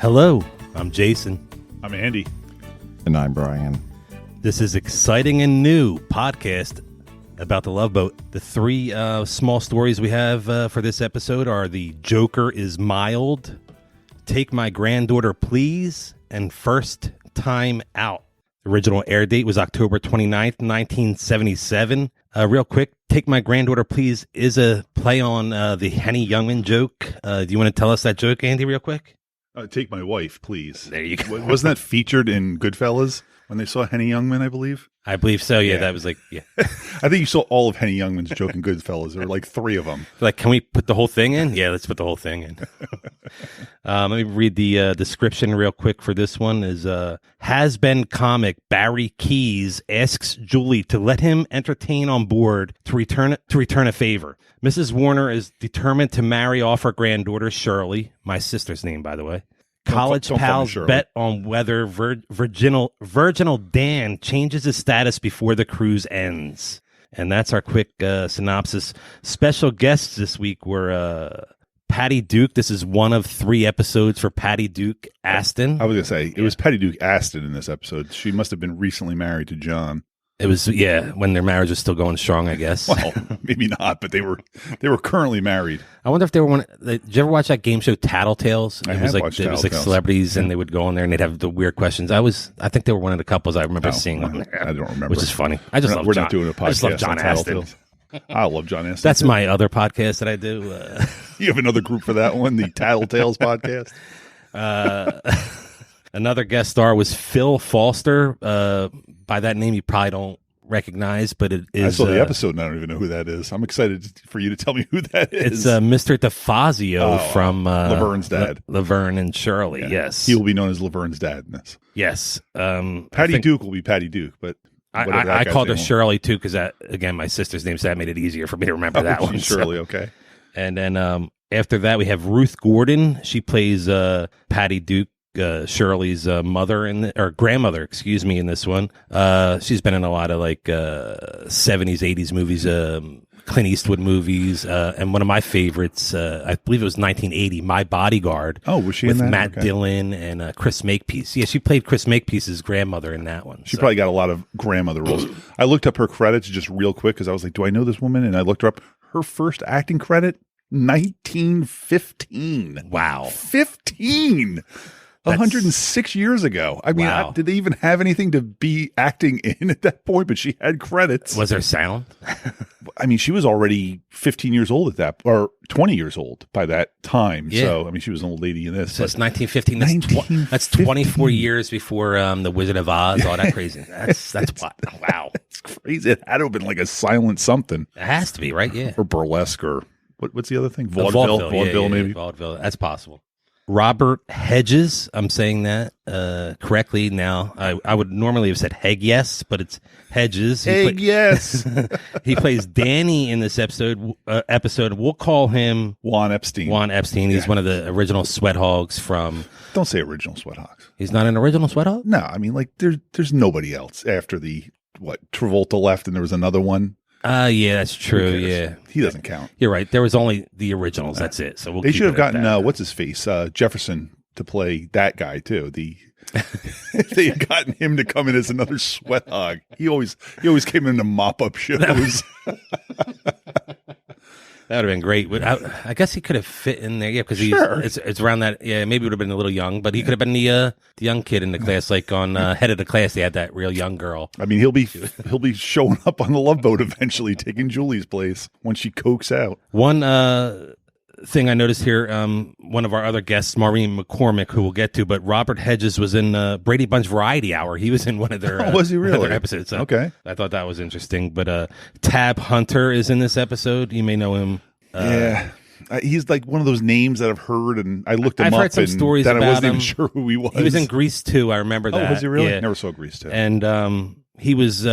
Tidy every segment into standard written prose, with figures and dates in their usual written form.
Hello, I'm Jason. I'm Andy. And I'm Brian. This is exciting and new podcast about the Love Boat. The three small stories we have for this episode are The Joker is Mild, Take My Granddaughter Please, and First Time Out. The original air date was October 29th, 1977. Real quick, Take My Granddaughter Please is a play on the Henny Youngman joke. Do you want to tell us that joke, Andy, real quick? Take my wife, please. There you go. Wasn't that featured in Goodfellas when they saw Henny Youngman, I believe? I believe so, yeah. That was like, yeah. I think you saw all of Henny Youngman's joke in Goodfellas. There were like three of them. Like, can we put the whole thing in? Yeah, let's put the whole thing in. Let me read the description real quick for this one. Is has-been comic Barry Keyes asks Julie to let him entertain on board to return a favor. Mrs. Warner is determined to marry off her granddaughter Shirley, my sister's name, by the way. College pals bet on whether Virginal Dan changes his status before the cruise ends. And that's our quick synopsis. Special guests this week were Patty Duke. This is one of 3 episodes for Patty Duke Aston. I was going to say, it was Patty Duke Aston in this episode. She must have been recently married to John. It was, yeah, when their marriage was still going strong, I guess. Well, maybe not, but they were currently married. I wonder if they were one. Did you ever watch that game show Tattletales? I have watched Tattletales. It was like celebrities, and they would go on there and they'd have the weird questions. I think they were one of the couples I remember seeing on there. I don't remember, which is funny. I just love. We're John. not doing a podcast. I just love John Aston. I love John Aston. That's my other podcast that I do. You have another group for that one, the Tattletales podcast. Another guest star was Phil Foster. By that name, you probably don't recognize, but it is. I saw the episode and I don't even know who that is. I'm excited for you to tell me who that is. It's Mr. Defazio from Laverne's dad. Laverne and Shirley, yeah. Yes. He will be known as Laverne's dad in this. Yes. Patty Duke will be Patty Duke, but I called her Shirley too because again, my sister's name, so that made it easier for me to remember that one. Shirley, okay. And then after that, we have Ruth Gordon. She plays Patty Duke. Shirley's mother or grandmother, excuse me, in this one. She's been in a lot of like 70s, 80s movies, Clint Eastwood movies, and one of my favorites, I believe it was 1980, My Bodyguard. Oh, was she with in that? Matt Dillon and Chris Makepeace. Yeah, she played Chris Makepeace's grandmother in that one. She probably got a lot of grandmother roles. I looked up her credits just real quick because I was like, do I know this woman? And I looked her up. Her first acting credit, 1915. Wow. 15! 106 years ago. I mean, wow. Did they even have anything to be acting in at that point? But she had credits. Was there sound? I mean, she was already 15 years old at that, or 20 years old by that time. Yeah. So, I mean, she was an old lady in this. So it's 1915. That's 24 years before The Wizard of Oz. All that crazy. That's what? Wow. It's crazy. It had to have been like a silent something. It has to be, right? Yeah. Or burlesque, or what's the other thing? Vaudeville. Vaudeville, maybe. Vaudeville. That's possible. Robert Hedges, I'm saying that correctly now. I would normally have said Yes, but it's Hedges. Yes. He plays Danny in this episode. We'll call him Juan Epstein. Juan Epstein. He's one of the original Sweat Hogs from. Don't say original Sweat Hogs. He's not an original Sweat Hog? No, I mean, like there's nobody else after Travolta left and there was another one. Yeah, that's true. Yeah, he doesn't count. You're right. There was only the originals. That's it. So they should have gotten what's his face, Jefferson, to play that guy too. They had gotten him to come in as another Sweat Hog. He always came in to mop up shows. That would have been great. I guess he could have fit in there, yeah, because it's around that. Yeah, maybe it would have been a little young, but he could have been the young kid in the class, like on Head of the Class. They had that real young girl. I mean, he'll be showing up on the Love Boat eventually, taking Julie's place when she cokes out. One thing I noticed here, one of our other guests, Maureen McCormick, who we'll get to, but Robert Hedges was in Brady Bunch Variety Hour. He was in one of their was he really? One of their episodes. So okay, I thought that was interesting. But Tab Hunter is in this episode. You may know him. Yeah. He's like one of those names that I've heard, and I looked him up. I've heard some stories about him. I wasn't even sure who he was. He was in Grease 2. I remember that. Oh, was he really? Yeah. Never saw Grease 2. And he was.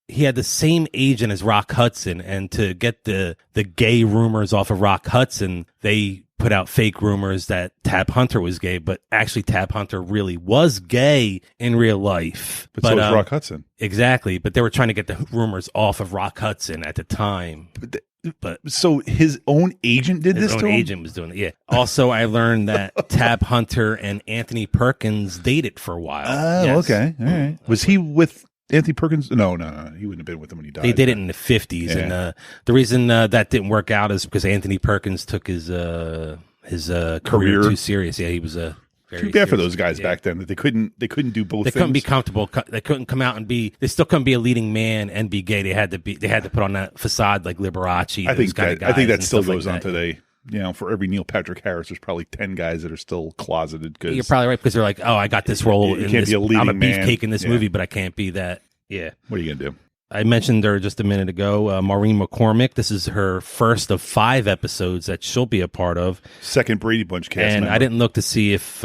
He had the same agent as Rock Hudson, and to get the gay rumors off of Rock Hudson, they put out fake rumors that Tab Hunter was gay, but actually Tab Hunter really was gay in real life. But so was Rock Hudson. Exactly, but they were trying to get the rumors off of Rock Hudson at the time. But But So his own agent did his this own to him? agent was doing it. Yeah. Also, I learned that Tab Hunter and Anthony Perkins dated for a while. Oh, Yes. okay. All right. Was he with Anthony Perkins? No. He wouldn't have been with him when he died. They did it in the 50s. Yeah. And the reason that didn't work out is because Anthony Perkins took his career too serious. Yeah, he was a Too bad for those guys back then that they couldn't do both. They things. couldn't be comfortable. They couldn't come out and be. They still couldn't be a leading man and be gay. They had to be. They had to put on that facade like Liberace. I think that still goes on like today. You know, for every Neil Patrick Harris, there's probably 10 guys that are still closeted. Cause You're probably right because they're like, oh, I got this role. You can't be a leading I'm a man. beefcake in this movie, but I can't be that. Yeah. What are you gonna do? I mentioned her just a minute ago, Maureen McCormick. This is her first of 5 episodes that she'll be a part of. Second Brady Bunch cast And member. I didn't look to see if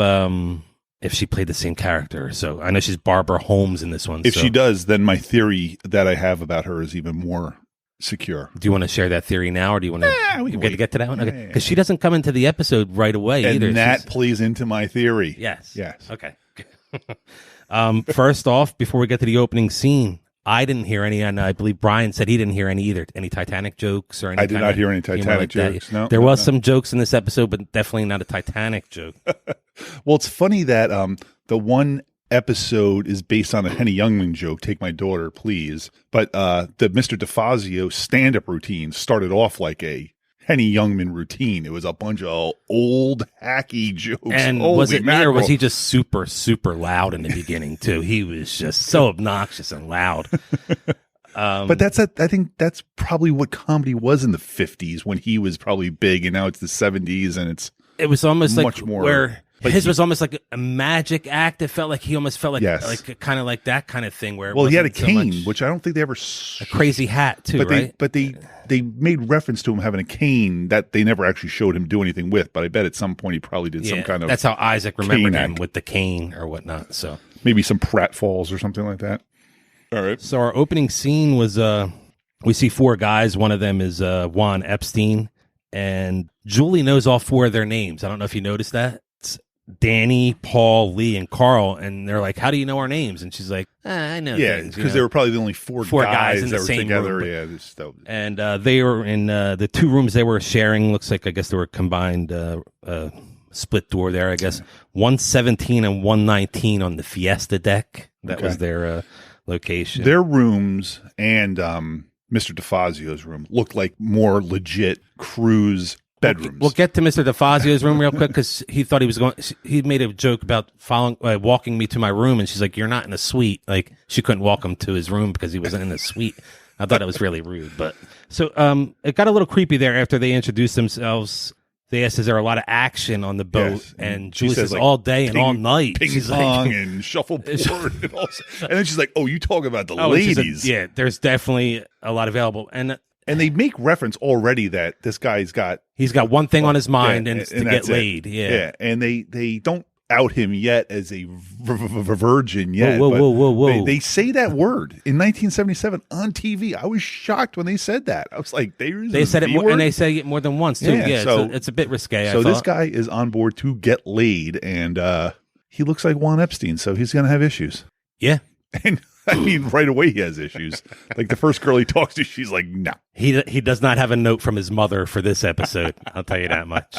she played the same character. So I know she's Barbara Holmes in this one. If so. she does, then my theory that I have about her is even more secure. Do you want to share that theory now, or do you want to we can get to that one? Okay, Yeah. because she doesn't come into the episode right away And either. that plays into my theory. Yes. Yes. Okay. First off, before we get to the opening scene, I didn't hear any, and I believe Brian said he didn't hear any either. Any Titanic jokes or any? I did not hear any humor Titanic like that. jokes. No, there no, was no. some jokes in this episode, but definitely not a Titanic joke. Well, it's funny that the one episode is based on a Henny Youngman joke, Take My Daughter, Please. But the Mr. Defazio stand-up routine started off like a Henny Youngman routine. It was a bunch of old hacky jokes. And Holy was it me, or mackerel. was he just super, super loud in the beginning too? He was just so obnoxious and loud. But I think that's probably what comedy was in the 50s when he was probably big, and now it's the 70s, and it was almost much like more where like his was almost like a magic act. It felt like he almost felt like Yes. like kind of like that kind of thing where it well, he had a wasn't so cane, much which I don't think they ever a crazy hat too, but right? they made reference to him having a cane that they never actually showed him do anything with. But I bet at some point he probably did some kind of that's how Isaac remembered cane him act. with the cane or whatnot. So maybe some pratfalls or something like that. All right. So our opening scene was we see 4 guys. One of them is Juan Epstein, and Julie knows all 4 of their names. I don't know if you noticed that. It's Danny, Paul, Lee, and Carl, and they're like, "How do you know our names?" And she's like, I know." Yeah, things, because they were probably the only 4 guys in that the were same together. room. Yeah, this stuff. And they were in the 2 rooms they were sharing. Looks like, I guess, they were combined split door there, I guess. 117 and 119 on the Fiesta deck. That was their location. Their rooms and Mr. Defazio's room looked like more legit cruise bedrooms. We'll get to Mr. Defazio's room real quick because he thought he was going. He made a joke about walking me to my room, and she's like, "You're not in a suite." Like she couldn't walk him to his room because he wasn't in the suite. I thought it was really rude, but so it got a little creepy there after they introduced themselves. They asked, "Is there a lot of action on the boat?" Yes. And She Julie says, says, like, "All day and all night." Ping She's pong like, and shuffleboard, and then she's like, "Oh, you talk about the "Oh," and she's like, ladies." yeah, there's definitely a lot available, and they make reference already that this guy's got he's got one thing on his mind, yeah, and it's to and get that's it. laid. Yeah. And they don't out him yet as a virgin yet. Whoa, but whoa, whoa, whoa. They say that word in 1977 on TV. I was shocked when they said that. I was like, they said it more, and they say it more than once too. Yeah, so it's a bit risque. So this guy is on board to get laid, and he looks like Juan Epstein, so he's gonna have issues. Yeah, and I mean, right away he has issues. Like the first girl he talks to, she's like, "No." He does not have a note from his mother for this episode. I'll tell you that much.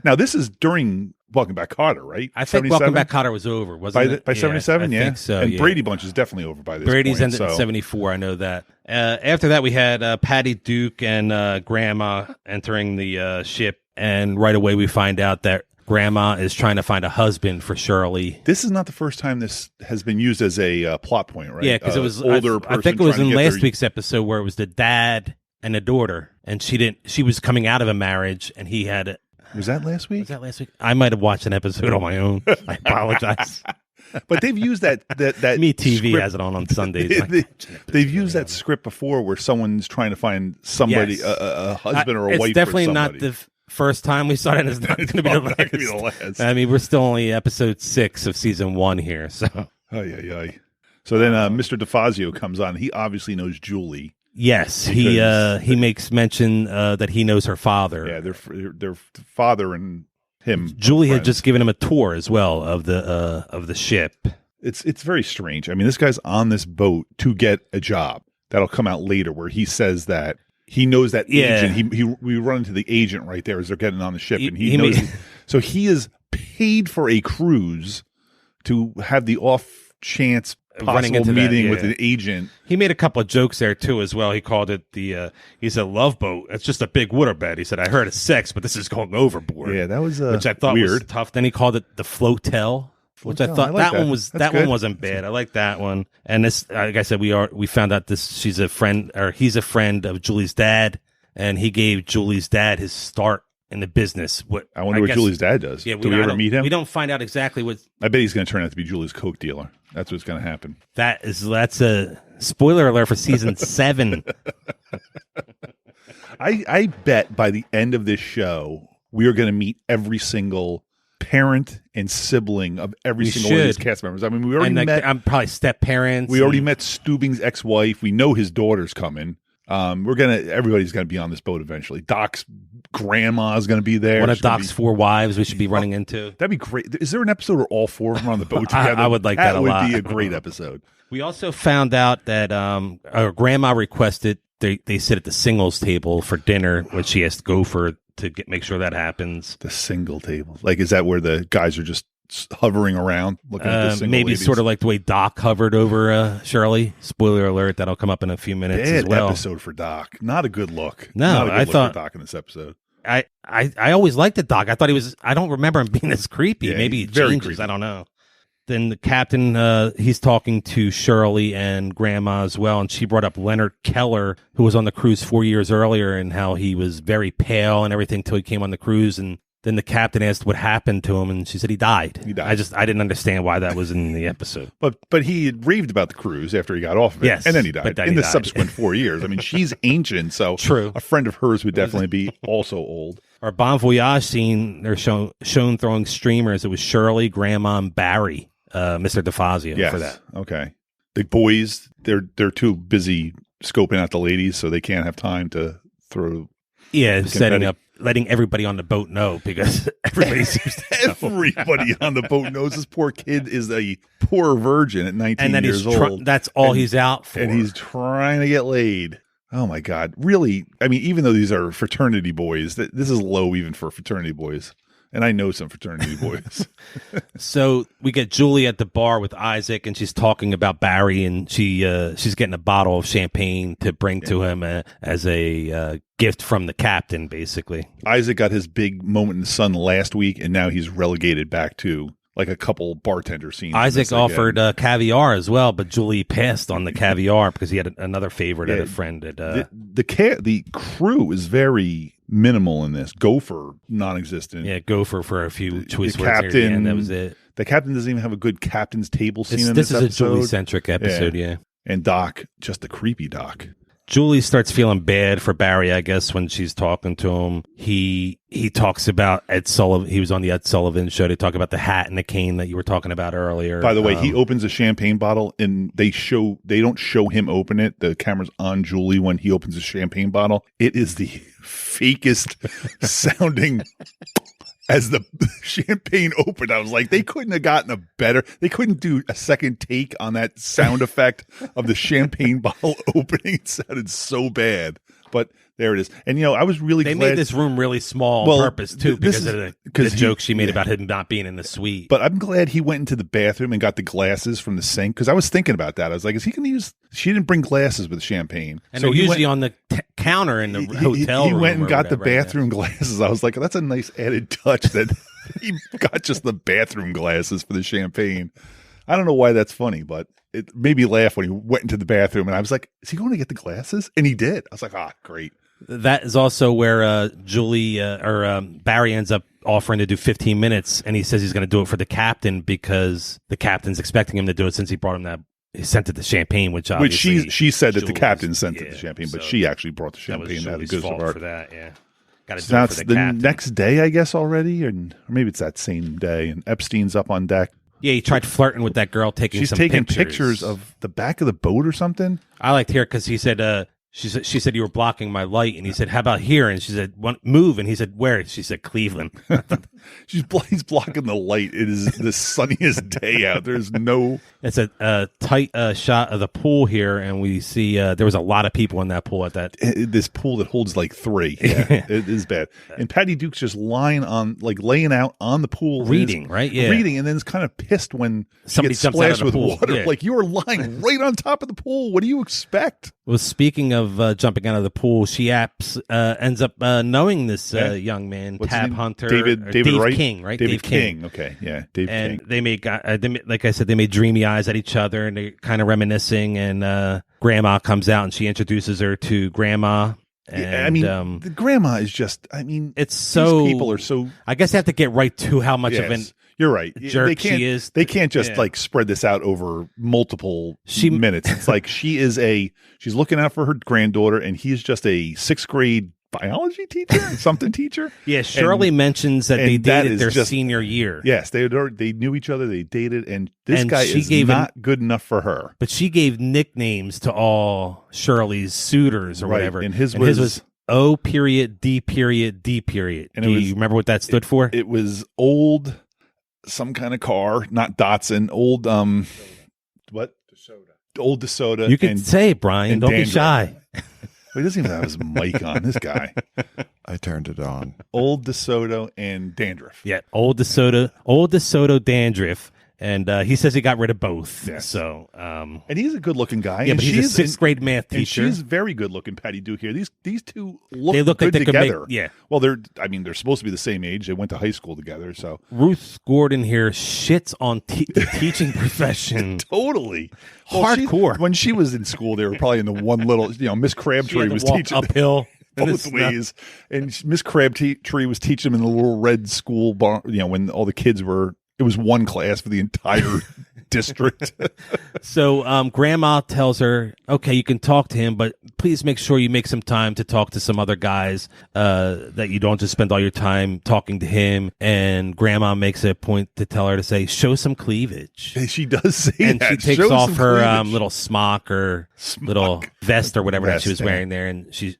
Now this is during Welcome Back, Kotter, right? I think 77? Welcome Back, Kotter was over, wasn't it? By 77, I yeah. think so. And yeah. Brady Bunch is definitely over by this Brady's point. ended in 74. I know that. After that, we had Patty Duke and Grandma entering the ship, and right away we find out that Grandma is trying to find a husband for Shirley. This is not the first time this has been used as a plot point, right? Yeah, because it was older. I think it was in last week's episode where it was the dad and the daughter, and she was coming out of a marriage, and he had. Was that last week? Was that last week? I might have watched an episode on my own. I apologize. But they've used that Me TV script. has it on Sundays. They've used that script before, where someone's trying to find somebody, Yes. a husband or a wife. It's definitely for not somebody. the first time we saw it. And it's not going to be the Not gonna be the last. I mean, we're still only episode 6 of season 1 here. So So then Mr. Defazio comes on. He obviously knows Julie. yes, he makes mention that he knows her father. Yeah, their father and him. Julie are had friends. just given him a tour as well of the ship. It's very strange. I mean, this guy's on this boat to get a job. That'll come out later, where he says that he knows that Yeah. agent. We run into the agent right there as they're getting on the ship, and he he knows. made- So he is paid for a cruise to have the off chance Running possible into that, meeting yeah. with an agent. He made a couple of jokes there too as well. He called it he said love boat. It's just a big waterbed. He said, I heard it's sex, but this is going overboard. Yeah, that was which I thought weird. was tough. Then he called it the flotel, which I Flotel, thought I like that. one was That's that one good. wasn't bad. I like that one. And this, like I said, we found out he's a friend of Julie's dad, and he gave Julie's dad his start in the business. I wonder what guess- Julie's dad does. Yeah, Do we ever meet him? We don't find out exactly what I bet he's going to turn out to be Julie's coke dealer. That's what's going to happen. that's a spoiler alert for season 7. I bet by the end of this show, we are going to meet every single parent and sibling of every We single one of these should. cast members. I mean, we already And met. I'm probably step parents. We already met Stubing's ex-wife. We know his daughter's coming. Everybody's gonna be on this boat eventually. Doc's grandma is gonna be there. One of She's gonna Doc's 4 wives we should be running into. That'd be great. Is there an episode where all 4 of them are on the boat I together? would like that a would lot. be a great episode. We also found out that our grandma requested they sit at the singles table for dinner, which she has to go for to make sure that happens. The single table, like, is that where the guys are just hovering around looking at the single Maybe ladies? sort of like the way Doc hovered over Shirley. Spoiler alert, that'll come up in a few minutes as Bad well. episode for Doc. Not a good look. No, Not a good I look thought- for Doc in this episode. I always liked the Doc. I thought he was. I don't remember him being this creepy. Yeah, Maybe he's it very changes. creepy. I don't know. Then the captain, he's talking to Shirley and Grandma as well, and she brought up Leonard Keller, who was on the cruise 4 years earlier, and how he was very pale and everything till he came on the cruise. And then the captain asked what happened to him, and she said he died. He died. I didn't understand why that was in the episode. But he had raved about the cruise after he got off of it. Yes, and then he died but then in he the died. subsequent 4 years. I mean, she's ancient, so True. a friend of hers would definitely be also old. Our Bon Voyage scene, they're shown throwing streamers. It was Shirley, Grandma, and Barry, Mr. Defazio Yes. for that. Okay. The boys, they're too busy scoping out the ladies, so they can't have time to throw. Yeah, setting confetti. up, letting everybody on the boat know because everybody seems to know. Everybody on the boat knows this poor kid is a poor virgin at 19 And then years he's old. that's all And- he's out for. And he's trying to get laid. Oh my God. Really? I mean, even though these are fraternity boys, this is low even for fraternity boys. And I know some fraternity boys. So we get Julie at the bar with Isaac, and she's talking about Barry, and she's getting a bottle of champagne to bring to him as a gift from the captain, basically. Isaac got his big moment in the sun last week, and now he's relegated back to like a couple bartender scenes. Isaac Again. offered caviar as well, but Julie passed on the caviar because he had another favorite at a friend. At, the crew is very minimal in this. Gopher, non-existent. yeah, Gopher for a few choice the words captain, near the end. That was it. The captain doesn't even have a good captain's table scene in This this is episode. a Julie-centric episode, yeah. And Doc, just a creepy Doc. Julie starts feeling bad for Barry, I guess, when she's talking to him. He talks about Ed Sullivan. He was on the Ed Sullivan show. They talk about the hat and the cane that you were talking about earlier. By the way, he opens a champagne bottle, and they don't show him open it. The camera's on Julie when he opens a champagne bottle. It is the fakest sounding as the champagne opened. I was like, they couldn't have gotten a better. They couldn't do a second take on that sound effect of the champagne bottle opening. It sounded so bad, but there it is. And I was really They glad. made this room really small Well, on purpose, too, this because is- of the 'cause he- joke she made yeah. about him not being in the suite. But I'm glad he went into the bathroom and got the glasses from the sink, because I was thinking about that. I was like, is he going to use? She didn't bring glasses with champagne, and so they're he usually went, on the counter in the he- hotel He room went and or got the whatever, I guess. bathroom glasses. I was like, that's a nice added touch that he got just the bathroom glasses for the champagne. I don't know why that's funny, but it made me laugh when he went into the bathroom, and I was like, is he going to get the glasses? And he did. I was like, great. That is also where Julie or Barry ends up offering to do 15 minutes, and he says he's going to do it for the captain because the captain's expecting him to do it since he brought him that. He sent it the champagne, which obviously she said that the Julie's- captain sent it yeah, the champagne, but so she actually brought the that was champagne. That Julie's goes fault to for that. Yeah, got to So do now it for it's the the captain. next day, I guess, already, or maybe it's that same day, and Epstein's up on deck. Yeah, he tried flirting with that girl, taking She's some taking pictures of the back of the boat or something. I liked here because he said She said, you were blocking my light. And he said, how about here? And she said, move. And he said, where? She said, Cleveland. He's blocking the light. It is the sunniest day out. There's no... It's a tight shot of the pool here. And we see there was a lot of people in that pool at that. This pool that holds like 3. Yeah, it is bad. And Patty Duke's just laying out on the pool. Reading, right? Yeah. Reading, and then is kind of pissed when somebody gets splashed with water. Yeah. Like, you are lying right on top of the pool. What do you expect? Well, speaking of jumping out of the pool, she ends up knowing this young man, Tab Hunter, Dave Wright? King, right? Dave King. Okay, yeah, Dave and King. They made, like I said, they made dreamy eyes at each other, and they're kind of reminiscing. And Grandma comes out, and she introduces her to Grandma. And, yeah, I mean, the Grandma is just. I mean, it's so. These people are so. I guess I have to get right to how much of an. You're right. Jerk she is. They can't just like spread this out over multiple minutes. It's like she's looking out for her granddaughter, and he's just a 6th grade biology teacher, something teacher. Yeah, Shirley mentions that they dated their senior year. Yes, they knew each other. They dated, and this guy is not good enough for her. But she gave nicknames to all Shirley's suitors or whatever, and his was O period D period D period. And do you remember what that stood for? It was old. Some kind of car, not Datsun, old what? DeSoto. Old DeSoto. You can say it, Brian. Don't be shy. Well, he doesn't even have his mic on. This guy. I turned it on. Old DeSoto and dandruff. Yeah, old DeSoto dandruff. And he says he got rid of both. Yes. So, and he's a good-looking guy. Yeah, and but he's a 6th grade math teacher. And she's very good-looking, Patty Duke here. These two look like good they together. Could make, yeah. Well, they're supposed to be the same age. They went to high school together. So Ruth Gordon here shits on the teaching profession. Totally hardcore. When she was in school, they were probably in the one little. Miss Crabtree was teaching uphill. Both ways, and Miss Crabtree was teaching them in the little red school bar. When all the kids were. It was one class for the entire district. So Grandma tells her, okay, you can talk to him, but please make sure you make some time to talk to some other guys, that you don't just spend all your time talking to him. And Grandma makes a point to tell her to say, show some cleavage. And she does say and that. And she takes off her little smock or little vest or whatever that she was wearing there. And she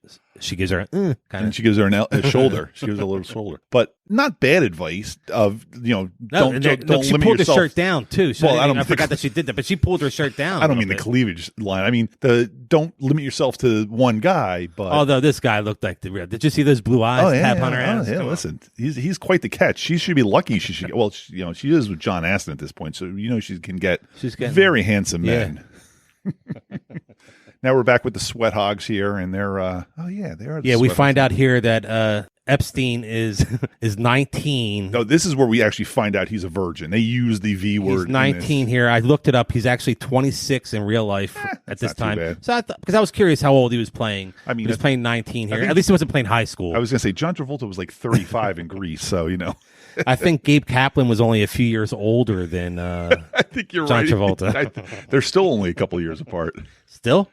gives her a kind of. And she gives her a shoulder. She gives her a little shoulder. But not bad advice of, don't she limit pulled yourself. Her shirt down, too. So I forgot that she did that, but she pulled her shirt down. I don't mean the cleavage line. I mean, don't limit yourself to one guy. But although this guy looked like the real. Did you see those blue eyes? Tab Hunter has? Yeah, listen, he's quite the catch. She should be lucky. She should. Well, she is with John Astin at this point, so she can get very handsome men. Now we're back with the sweat hogs here, and they're they are. We find out here that Epstein is 19. No, this is where we actually find out he's a virgin. They use the V word. He's 19 here. I looked it up. He's actually 26 in real life at this time. So because I was curious how old he was playing. I mean, he was playing 19 here. At least he wasn't playing high school. I was going to say John Travolta was like 35 in Greece, so I think Gabe Kaplan was only a few years older than I think you're John right. Travolta. They're still only a couple of years apart. Still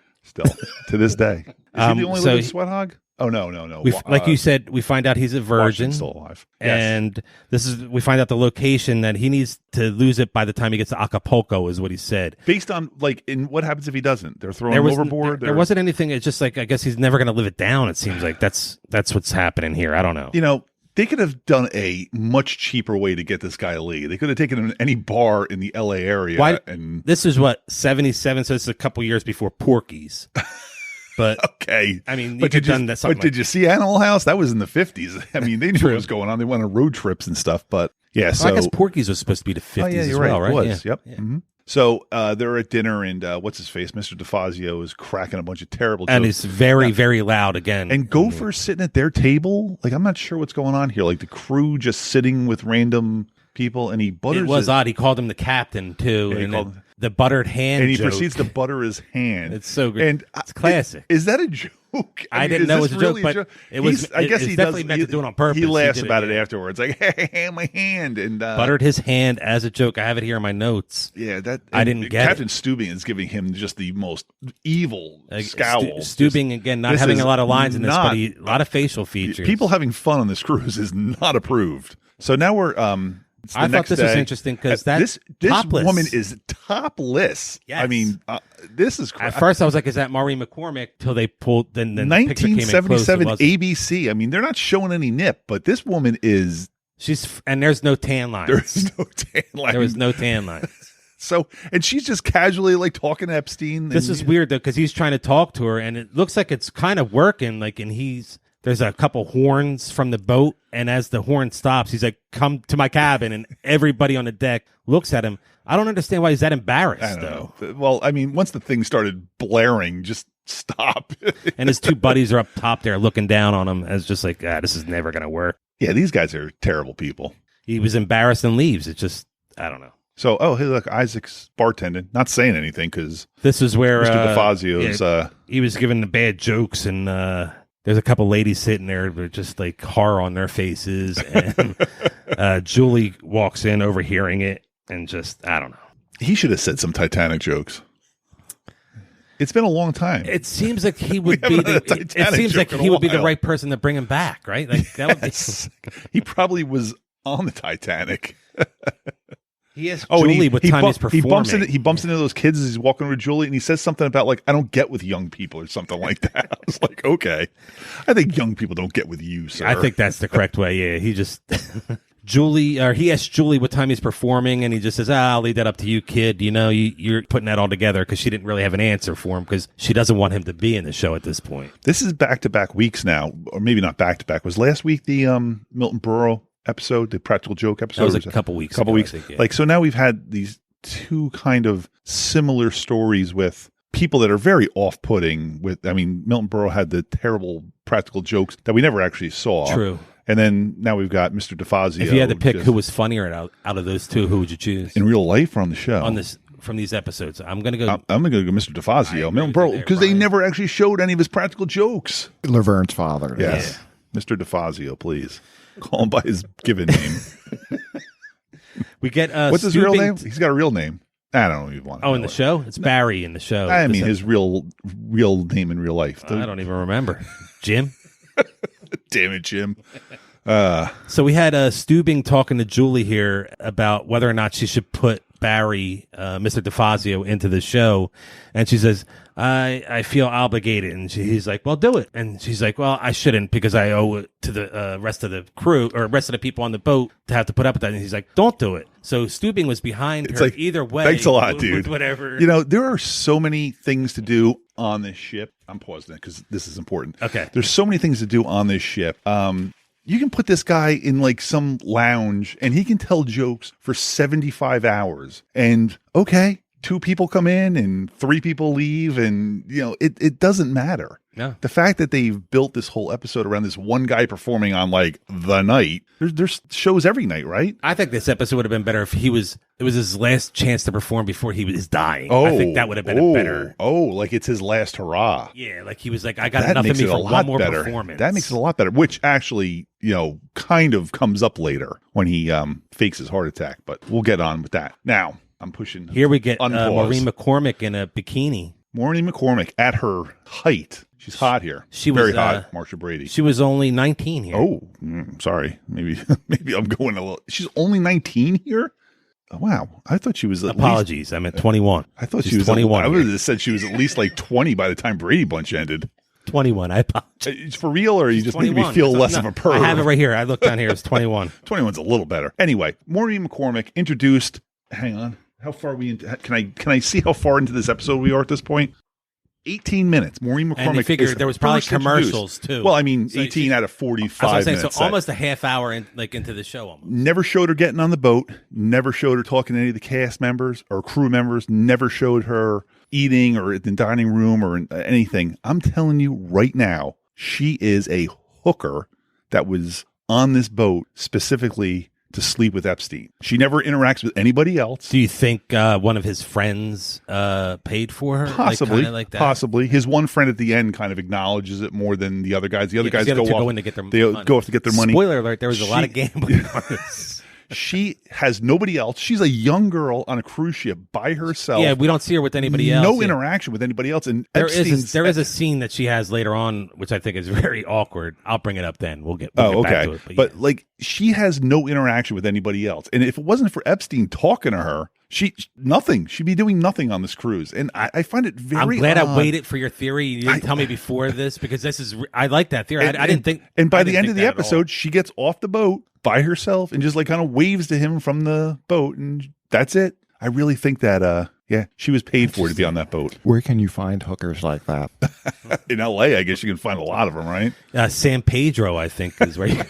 to this day. Is he the only living sweat hog? Oh no. Like you said, we find out he's a virgin, still alive, and we find out the location that he needs to lose it by the time he gets to Acapulco is what he said. Based on what happens if he doesn't? They're throwing him overboard. There wasn't anything. It's just like I guess he's never going to live it down. It seems like that's what's happening here. I don't know. They could have done a much cheaper way to get this guy laid. They could have taken him to any bar in the L.A. area. And this is 77, so it's a couple years before Porky's. But okay, I mean, did you see Animal House? That was in the 50s. I mean, they knew what was going on. They went on road trips and stuff. But yeah, so I guess Porky's was supposed to be the 50s as well, right? It was. Yep. Yeah. Mm-hmm. So they're at dinner, and what's his face, Mr. Defazio, is cracking a bunch of terrible jokes. And it's very, very loud again. And Gopher's sitting at their table. Like, I'm not sure what's going on here. Like, the crew just sitting with random people, and he butters. It was odd. He called him the captain too, and the buttered hand. And he joke. proceeds to butter his hand. It's so good. And it's classic. Is that a joke? I didn't know it was a joke, but it was. I guess he definitely meant to do it on purpose. He laughs about it afterwards, like, "Hey, my hand!" And buttered his hand as a joke. I have it here in my notes. Yeah, I didn't get. Captain Stubing is giving him just the most evil scowl. Stubing again, not having a lot of lines in this, but a lot of facial features. People having fun on this cruise is not approved. So now we're I thought this was interesting because this topless. woman is topless. Yes. I mean, this is at first I was like, "Is that Maureen McCormick?" Till they pulled, then the picture came in close, 1977 ABC. I mean, they're not showing any nip, but this woman is. And there's no tan lines. There's no tan lines. There was no tan lines. So, and she's just casually like talking to Epstein. This is weird though, because he's trying to talk to her, and it looks like it's kind of working. Like, and there's a couple horns from the boat, and as the horn stops, he's like, "Come to my cabin," and everybody on the deck looks at him. I don't understand why he's that embarrassed. I don't know. Well, I mean, once the thing started blaring, just stop. And his two buddies are up top there looking down on him as just like, this is never going to work. Yeah, these guys are terrible people. He was embarrassed and leaves. It's just, I don't know. So, hey, look, Isaac's bartending, not saying anything because this is where Mr. Defazio's. He was giving the bad jokes, and there's a couple ladies sitting there with just like horror on their faces, and Julie walks in, overhearing it, and just, I don't know. He should have said some Titanic jokes. It's been a long time. It seems like he would be. It seems like he would be the right person to bring him back, right? Like that would be. He probably was on the Titanic. He has Julie with time he's performing. He bumps into those kids as he's walking with Julie, and he says something about like, "I don't get with young people" or something like that. I was like, okay, I think young people don't get with you, sir. I think that's the correct way. Yeah, he just. He asked Julie what time he's performing, and he just says, I'll leave that up to you, kid. You know, you're putting that all together, because she didn't really have an answer for him, because she doesn't want him to be in the show at this point. This is back-to-back weeks now, or maybe not back-to-back. Was last week the Milton Berle episode, the practical joke episode? That was a couple weeks ago, weeks. I think, yeah. Like, so now we've had these two kind of similar stories with people that are very off-putting. Milton Berle had the terrible practical jokes that we never actually saw. True. And then now we've got Mr. Defazio. If you had to pick who was funnier out of those two, who would you choose? In real life or on the show? From these episodes. I'm going to go. I'm going to go Mr. Defazio. Milton Berle, because they never actually showed any of his practical jokes. Laverne's father. Yes. Yeah. Mr. Defazio, please. Call him by his given name. We get what's his real name? He's got a real name. I don't know if you want to know in the show? It's Barry in the show. I mean, his real name in real life. I don't even remember. Jim? Damn it, Jim. So we had Steubing talking to Julie here about whether or not she should put Barry, Mr. Defazio, into the show. And she says, I feel obligated. And he's like, well, do it. And she's like, well, I shouldn't, because I owe it to the rest of the crew or rest of the people on the boat to have to put up with that. And he's like, don't do it. So Steubing was behind her either way. Thanks a lot, dude. Whatever. You know, there are so many things to do on this ship. I'm pausing it because this is important. Okay. There's so many things to do on this ship. You can put this guy in like some lounge and he can tell jokes for 75 hours. And okay, 2 people come in and 3 people leave, and you know, it doesn't matter. No. The fact that they've built this whole episode around this one guy performing on like the night. There's shows every night, right? I think this episode would have been better if it was his last chance to perform before he was dying. I think that would have been a better. Oh, like it's his last hurrah. Yeah, like he was like, I got enough of me for one more performance. That makes it a lot better, which actually, you know, kind of comes up later when he fakes his heart attack. But we'll get on with that. Now, I'm pushing. Here we get Maureen McCormick in a bikini. Maureen McCormick at her height. She's hot here. She was very hot. Marsha Brady. She was only 19 here. Oh, sorry. Maybe I'm going a little. She's only 19 here. Oh, wow. I thought she was. Apologies. I meant 21. I thought she was 21. I would have said she was at least like 20 by the time Brady Bunch ended. 21. I apologize. It's for real, or you just make me feel less of a perv? I have it right here. I looked down here. It's 21. 21's a little better. Anyway, Maureen McCormick introduced. Hang on. How far are we into? Can I see how far into this episode we are at this point? 18 minutes. Maureen McCormick. And you figured there was probably commercials too. Well, I mean, so 18 out of 45 minutes. So almost a half hour into the show. Almost. Never showed her getting on the boat. Never showed her talking to any of the cast members or crew members. Never showed her eating or in the dining room or anything. I'm telling you right now, she is a hooker that was on this boat specifically to sleep with Epstein. She never interacts with anybody else. Do you think one of his friends paid for her? Possibly. Like that? Possibly. His one friend at the end kind of acknowledges it more than the other guys. The other guys go off. In to get their they money. go off to get their money. Spoiler alert, there was a lot of gambling on this. She has nobody else. She's a young girl on a cruise ship by herself. Yeah, we don't see her with anybody else. No yeah. interaction with anybody else. And there is a scene that she has later on, which I think is very awkward. I'll bring it up then. We'll get back to it. But like, she has no interaction with anybody else. And if it wasn't for Epstein talking to her, nothing. She'd be doing nothing on this cruise. And I find it very I'm glad odd. I waited for your theory. You didn't tell me before this, because I like that theory. I didn't think. And by the end of the episode, she gets off the boat by herself and just like kind of waves to him from the boat, and that's it. I really think that she was paid for to be on that boat. Where can you find hookers like that? In LA, I guess you can find a lot of them, right? San Pedro, I think, is where you.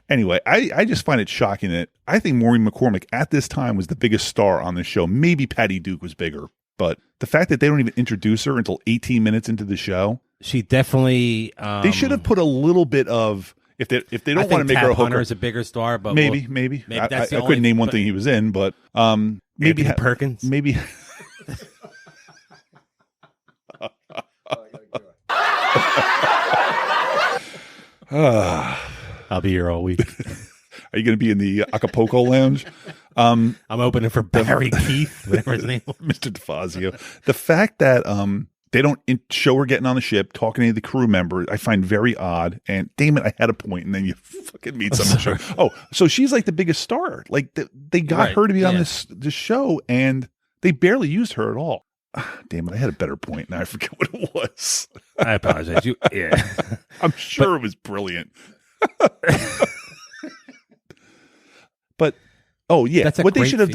Anyway, I just find it shocking that I think Maureen McCormick at this time was the biggest star on the show. Maybe Patty Duke was bigger, but the fact that they don't even introduce her until 18 minutes into the show, she definitely. They should have put a little bit of. If they don't want to make her a hooker, Hunter is a bigger star, but maybe. That's I couldn't name one thing he was in, but maybe Perkins. Maybe. I'll be here all week. Are you going to be in the Acapulco Lounge? I'm opening for Barry Keith, whatever his name was. Mr. Defazio. The fact that they don't show her getting on the ship, talking to the crew members, I find very odd. And damn it, I had a point, and then you fucking meet some show. Oh, so she's like the biggest star. Like they got her to be on this show, and they barely used her at all. Damn it, I had a better point. Now I forget what it was. I apologize. I'm sure it was brilliant. But what they should have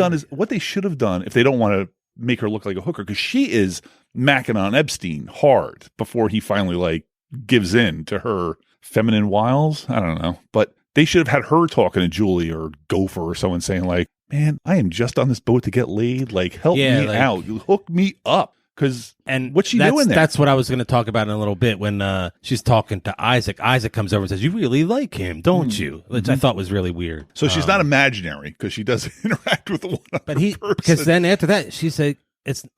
done if they don't want to make her look like a hooker, because she is macking on Epstein hard before he finally like gives in to her feminine wiles. I don't know, but they should have had her talking to Julie or Gopher or someone saying like, "Man, I am just on this boat to get laid. Like, help me out. You hook me up." And what's she doing there? That's what I was going to talk about in a little bit when she's talking to Isaac. Isaac comes over and says, "You really like him, don't you?" Which I thought was really weird. So she's not imaginary, because she does interact with the one other person. Because then after that, she said,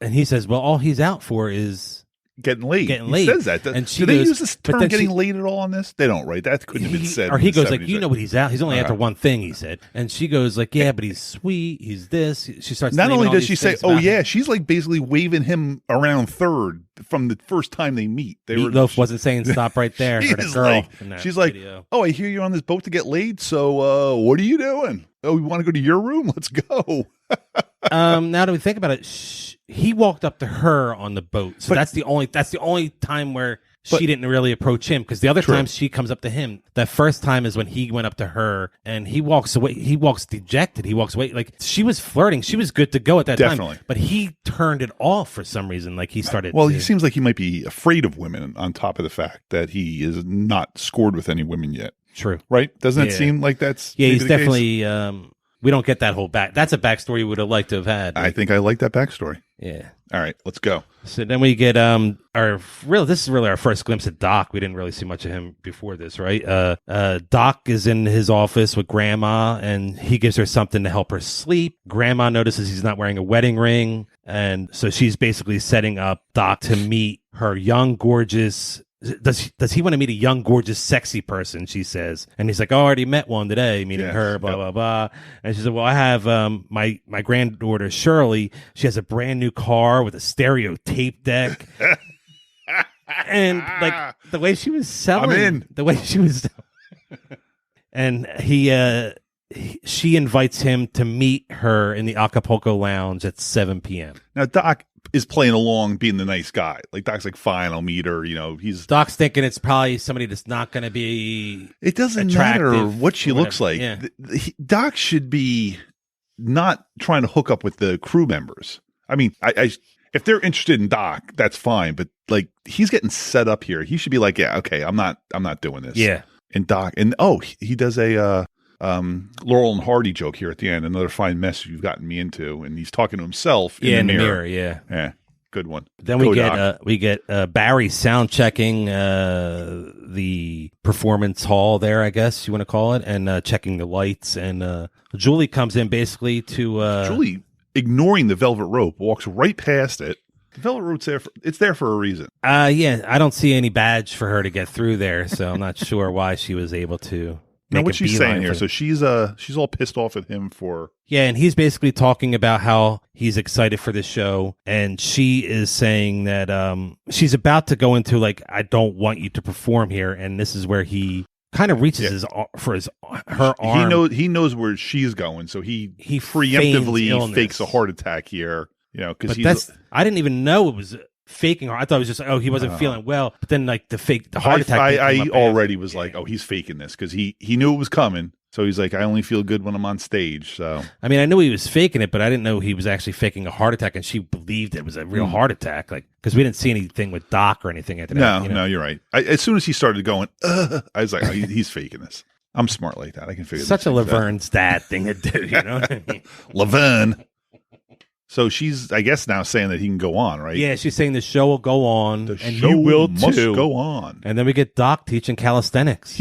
and he says, "Well, all he's out for is getting laid." He says that. And do they use this term getting laid at all on this? They don't, right? That couldn't have been said. Or he goes like, "You know what he's out. He's only after one thing," he said. And she goes like, "Yeah, but he's sweet. He's this." She starts. Not only does she say, "Oh yeah," she's like basically waving him around third from the first time they meet. Meatloaf wasn't saying stop right there. She's like, "Oh, I hear you're on this boat to get laid. So what are you doing? Oh, we want to go to your room? Let's go." Now that we think about it, he walked up to her on the boat, so that's the only time where she didn't really approach him, because the other times she comes up to him. That first time is when he went up to her, and he walks away. He walks dejected. He walks away like she was flirting. She was good to go at that time, but he turned it off for some reason. Like he started. Well, he seems like he might be afraid of women. On top of the fact that he is not scored with any women yet. True, right? Doesn't it seem like that's he's definitely. We don't get that whole back. That's a backstory we would have liked to have had. I think I like that backstory. Yeah. All right, let's go. So then we get this is really our first glimpse of Doc. We didn't really see much of him before this, right? Doc is in his office with Grandma, and he gives her something to help her sleep. Grandma notices he's not wearing a wedding ring, and so she's basically setting up Doc to meet her young, gorgeous. Does he want to meet a young, gorgeous, sexy person? She says, and he's like, "Oh, I already met one today, meeting her." Blah blah blah. And she said, "Well, I have my granddaughter Shirley. She has a brand new car with a stereo tape deck." And like the way she was selling, and she invites him to meet her in the Acapulco Lounge at 7 p.m. Now, Doc is playing along, being the nice guy. Like, Doc's like, "Fine, I'll meet her." You know, Doc's thinking it's probably somebody that's not going to be. It doesn't matter what she looks like. Yeah. Doc should be not trying to hook up with the crew members. I mean, if they're interested in Doc, that's fine. But like, he's getting set up here. He should be like, "Yeah, okay, I'm not doing this." Yeah. And Doc, he does a Laurel and Hardy joke here at the end. Another fine mess you've gotten me into, and he's talking to himself in the mirror. Yeah, good one. Then we get Barry sound checking the performance hall there, I guess you want to call it, and checking the lights. And Julie comes in basically to Julie, ignoring the velvet rope, walks right past it. The velvet rope's there. It's there for a reason. Yeah, I don't see any badge for her to get through there, so I'm not sure why she was able to. Now, make what's a she beeline saying here? for- So she's all pissed off at him for. Yeah, and he's basically talking about how he's excited for the show, and she is saying that she's about to go into like, I don't want you to perform here, and this is where he kind of reaches her arm. He knows where she's going, so he feigns preemptively illness. fakes a heart attack here. Because But I didn't even know it was faking her. I thought it was just like, oh, he wasn't feeling well. But then like the heart attack. I already was like, oh, he's faking this because he knew it was coming. So he's like, I only feel good when I'm on stage. So I mean, I knew he was faking it, but I didn't know he was actually faking a heart attack, and she believed it was a real heart attack. Like, because we didn't see anything with Doc or anything after that. no, you're right. As soon as he started going, I was like, oh, he's faking this. I'm smart like that. I can figure. Such a these things out. Laverne's dad thing to do. You know what I mean? Laverne. So she's, I guess, now saying that he can go on, right? Yeah, she's saying the show will go on, The and show you will must too. go on. And then we get Doc teaching calisthenics.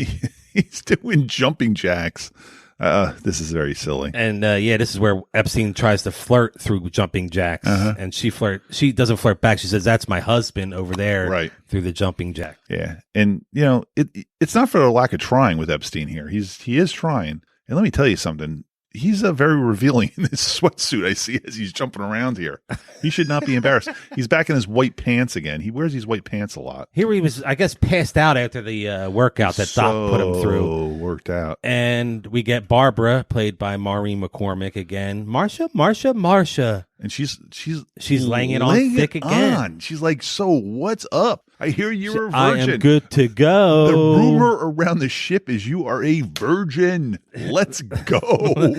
He's doing jumping jacks. This is very silly. And this is where Epstein tries to flirt through jumping jacks, and she doesn't flirt back. She says, "That's my husband over there," Right. through the jumping jack. Yeah, and it's not for a lack of trying with Epstein here. He is trying, and let me tell you something. He's very revealing in this sweatsuit I see as he's jumping around here. He should not be embarrassed. He's back in his white pants again. He wears these white pants a lot. Here he was, I guess, passed out after the workout that Doc put him through. Worked out. And we get Barbara, played by Maureen McCormick again. Marsha. And she's laying it on thick again. She's like, so what's up? I hear you're a I virgin. am good to go. The rumor around the ship is you are a virgin. Let's go.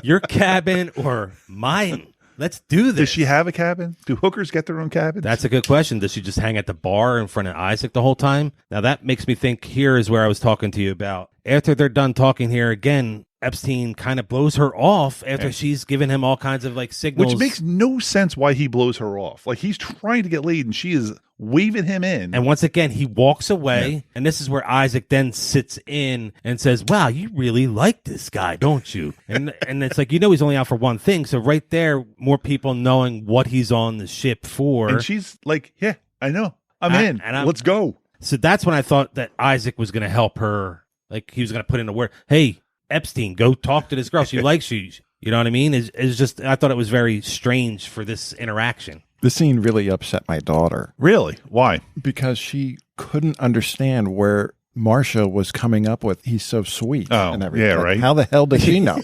Your cabin or mine. Let's do this. Does she have a cabin? Do hookers get their own cabins? That's a good question. Does she just hang at the bar in front of Isaac the whole time? Now that makes me think here is where I was talking to you about. After they're done talking here again, Epstein kind of blows her off after she's given him all kinds of like signals. Which makes no sense why he blows her off. Like he's trying to get laid and she is waving him in. And once again, he walks away. And this is where Isaac then sits in and says, wow, you really like this guy, don't you? And it's like, he's only out for one thing. So right there, more people knowing what he's on the ship for. And she's like, yeah, I know. I'm in. Let's go. So that's when I thought that Isaac was going to help her. Like he was going to put in a word. Hey, Epstein, go talk to this girl. She likes you. You know what I mean? It's just, I thought it was very strange for this interaction. This scene really upset my daughter Really? Why? because she couldn't understand where Marsha was coming up with. He's so sweet. Oh, and everything. yeah, Like, right. How the hell did she know?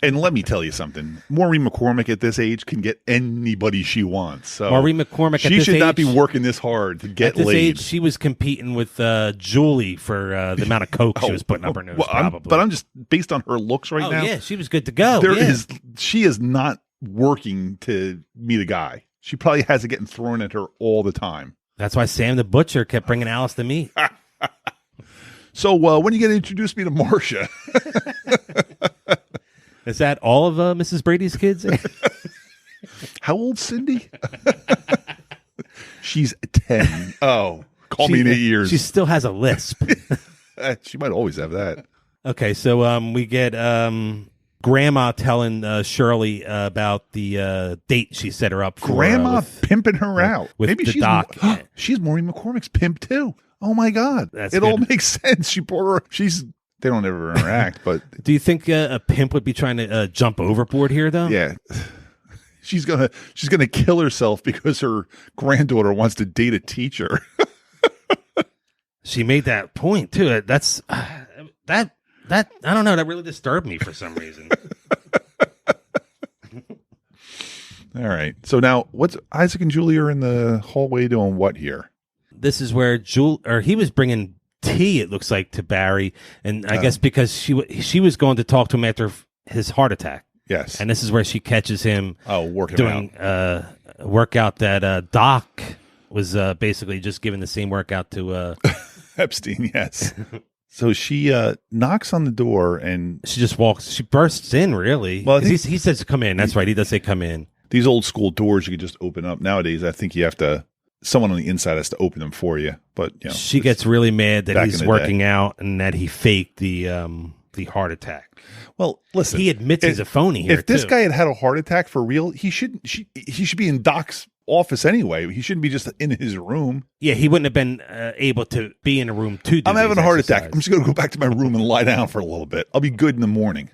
And let me tell you something. Maureen McCormick at this age can get anybody she wants. So Maureen McCormick at she this should not age- be working this hard to get At this laid. age, she was competing with Julie for the amount of coke she was putting up her nose. Well, probably. I'm just based on her looks right now. Yeah, she was good to go. She is not working to meet a guy. She probably has it getting thrown at her all the time. That's why Sam the Butcher kept bringing Alice to me. So when are you going to introduce me to Marsha? Is that all of Mrs. Brady's kids? How old, Cindy? She's 10. Oh, call me in 8 years. She still has a lisp. She might always have that. Okay, so we get Grandma telling Shirley about the date she set her up for. Grandma pimping her out. with Maybe the she's doc. she's Maureen McCormick's pimp too. Oh my God, That's it all good. makes sense. She brought her. They don't ever interact, but Do you think a pimp would be trying to jump overboard here, though? yeah, she's gonna kill herself because her granddaughter wants to date a teacher. She made that point too. That's that I don't know. That really disturbed me for some reason. All right, so now what's Isaac and Julie are in the hallway doing what here? This is where he was bringing tea. It looks like to Barry, and I guess because she was going to talk to him after his heart attack. Yes, And this is where she catches him working doing out. a workout that Doc was basically just giving the same workout to. Epstein, yes. So she knocks on the door and She just walks. She bursts in, really. Well, I 'Cause think- he says, "Come in." That's right. He does say, "Come in." these old school doors you could just open up. Nowadays, I think you have to. Someone on the inside has to open them for you. But She gets really mad that back he's in the working out and that he faked the heart attack. well. Listen, He admits he's a phony here. If this too. guy had had a heart attack for real, he should be in Doc's office anyway. He shouldn't be just in his room. Yeah, he wouldn't have been able to be in a room to do I'm having these a heart attack. exercises. I'm just going to go back to my room and lie down for a little bit. I'll be good in the morning,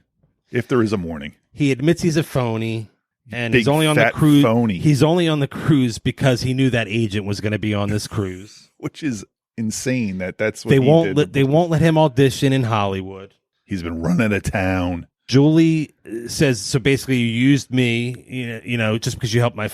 if there is a morning. He admits he's a phony, and Big, he's only on the fat cruise. phony. He's only on the cruise because he knew that agent was going to be on this cruise. Which is insane. That's what They he won't did. let they won't let him audition in Hollywood. He's been run out of town. Julie says, so basically, you used me, you know, just because you helped my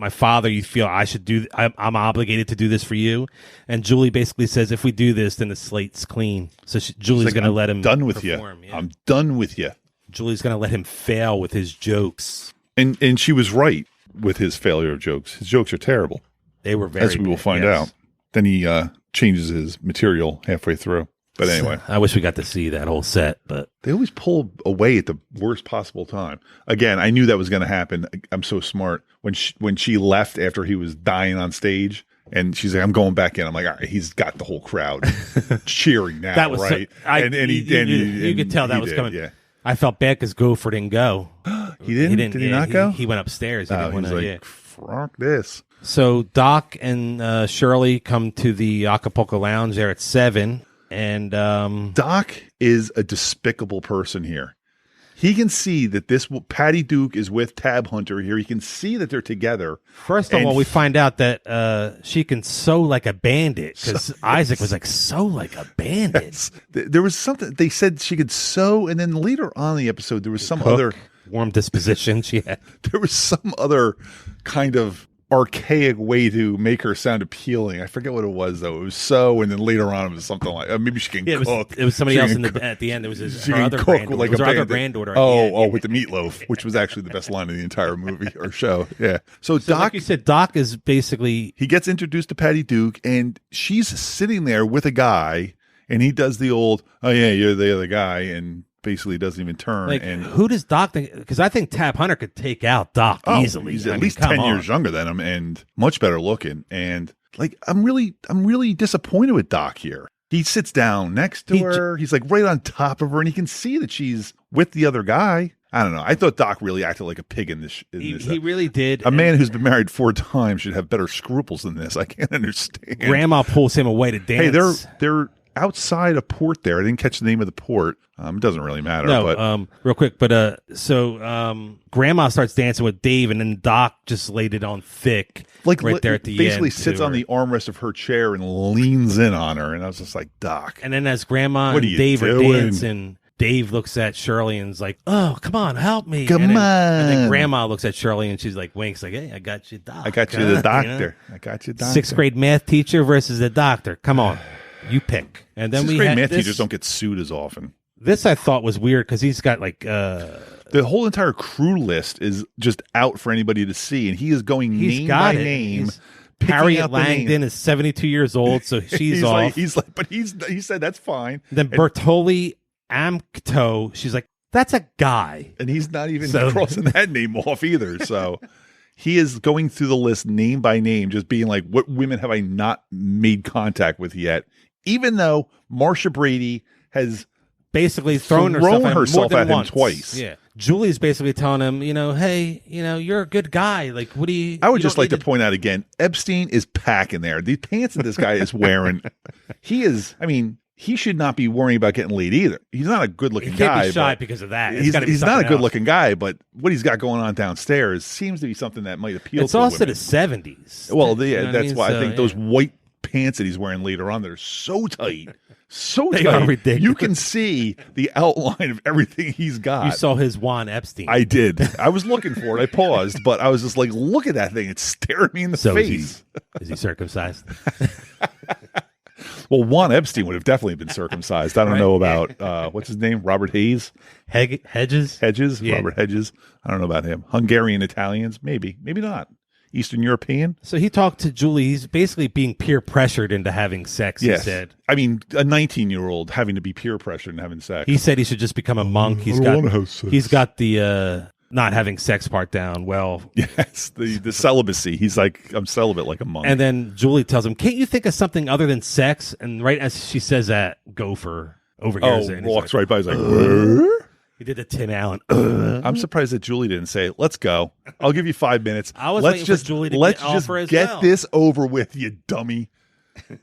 father, you feel I should do. I'm obligated to do this for you. And Julie basically says, if we do this, then the slate's clean. So Julie's going to let him. Done with perform, you. yeah. I'm done with you. Julie's going to let him fail with his jokes. And she was right with his failure of jokes. His jokes are terrible, They were very. as we will bad, find yes. out. Then he changes his material halfway through. But anyway, I wish we got to see that whole set, but they always pull away at the worst possible time. Again, I knew that was going to happen. I'm so smart. When she left after he was dying on stage, and she's like, "I'm going back in." I'm like, "All right, he's got the whole crowd cheering now." that was right. you could tell that was coming. Yeah, I felt bad because Gopher didn't go. he didn't. Did he not go? He went upstairs. He Oh, didn't he was wanna- like, yeah. "Fuck this." So Doc and Shirley come to the Acapulco Lounge there at 7, and Doc is a despicable person here. He can see that Patty Duke is with Tab Hunter here. He can see that they're together. first of And all, we find out that she can sew like a bandit because Isaac was like, sew like a bandit. There was something they said she could sew, and then later on in the episode, there was some Cook, other. warm disposition she had. There was some other kind of archaic way to make her sound appealing. I forget what it was though. It was sew, and then later on it was something like maybe she can Yeah, cook. it was somebody She else can cook. at the end. It was She her can other cook granddaughter. like It was a her other bandit. granddaughter. at the end. With the meatloaf, which was actually the best line of the entire movie or show. Yeah. So So Doc, like you said, Doc is basically he gets introduced to Patty Duke, and she's sitting there with a guy, and he does the old, "Oh yeah, you're the other guy," and basically doesn't even turn. like, and who does Doc think? Because I think Tab Hunter could take out Doc easily. He's I at mean, least come 10 on. years younger than him and much better looking. And like, I'm really disappointed with Doc here. He sits down next to her. He's like right on top of her, and he can see that she's with the other guy. I don't know. I thought Doc really acted like a pig in this. He really did. A man who's been married 4 times should have better scruples than this. I can't understand. Grandma pulls him away to dance. Hey, they're outside a port there. I didn't catch the name of the port. It doesn't really matter. No, but real quick, but Grandma starts dancing with Dave, and then Doc just laid it on thick, like right there at the basically end. sits to on her. the armrest of her chair and leans in on her. And I was just like, Doc. And then as Grandma What and are you Dave are doing? dancing, Dave looks at Shirley and is like, "Oh, come on, help me!" Come and then, on. And then Grandma looks at Shirley and she's like, winks, like, "Hey, I got you, Doc. I got you huh?" the You doctor. know? I got you doctor. 6th grade math teacher versus the doctor. Come on, you pick. And then 6th we grade had math this, teachers don't get sued as often. This I thought was weird because he's got like The whole entire crew list is just out for anybody to see, and he is going he's name got by it. name. He's- picking Harriet out the names. Langdon is 72 years old, so she's he's off. Like, he said that's fine. Then Bertoli Amkto, she's like, that's a guy. And he's not even So- crossing that name off either. So he is going through the list name by name, just being like, what women have I not made contact with yet? Even though Marsha Brady has Basically thrown herself herself more at than him once. twice. Yeah. Julie's basically telling him, hey, you're a good guy. Like, what do you... I would you just don't like to need point out again, Epstein is packing there. The pants that this guy is wearing, he should not be worrying about getting laid either. He's not a good looking He can't guy. be shy but because of that. It's He's gotta be not a something good else. looking guy, but what he's got going on downstairs seems to be something that might appeal It's to also women. the 70s. Well, You know what that's mean? why So, I think yeah. those white pants that he's wearing later on that are so tight, They are ridiculous. You can see the outline of everything he's got. You saw his Juan Epstein. I did. I was looking for it. I paused, but I was just like, look at that thing. It's staring me in the so face. is he circumcised? Well, Juan Epstein would have definitely been circumcised. I don't Right. know about, what's his name? Robert Hayes? Hedges? Hedges? Yeah. Robert Hedges? I don't know about him. Hungarian Italians? Maybe. Maybe not. Eastern European? So he talked to Julie. He's basically being peer pressured into having sex, Yes. he said. I mean, a 19-year-old having to be peer pressured and having sex. He said he should just become a monk. He's got the not having sex part down well. Yes, the celibacy. He's like, I'm celibate like a monk. And then Julie tells him, can't you think of something other than sex? And right as she says that, Gopher overhears it. and he's walks like, right by. He's like, "Where?" He did the Tim Allen. I'm surprised that Julie didn't say, "Let's go. I'll give you 5 minutes. I was let's waiting just for Julie to let's get just offer as get well. this over with, you dummy."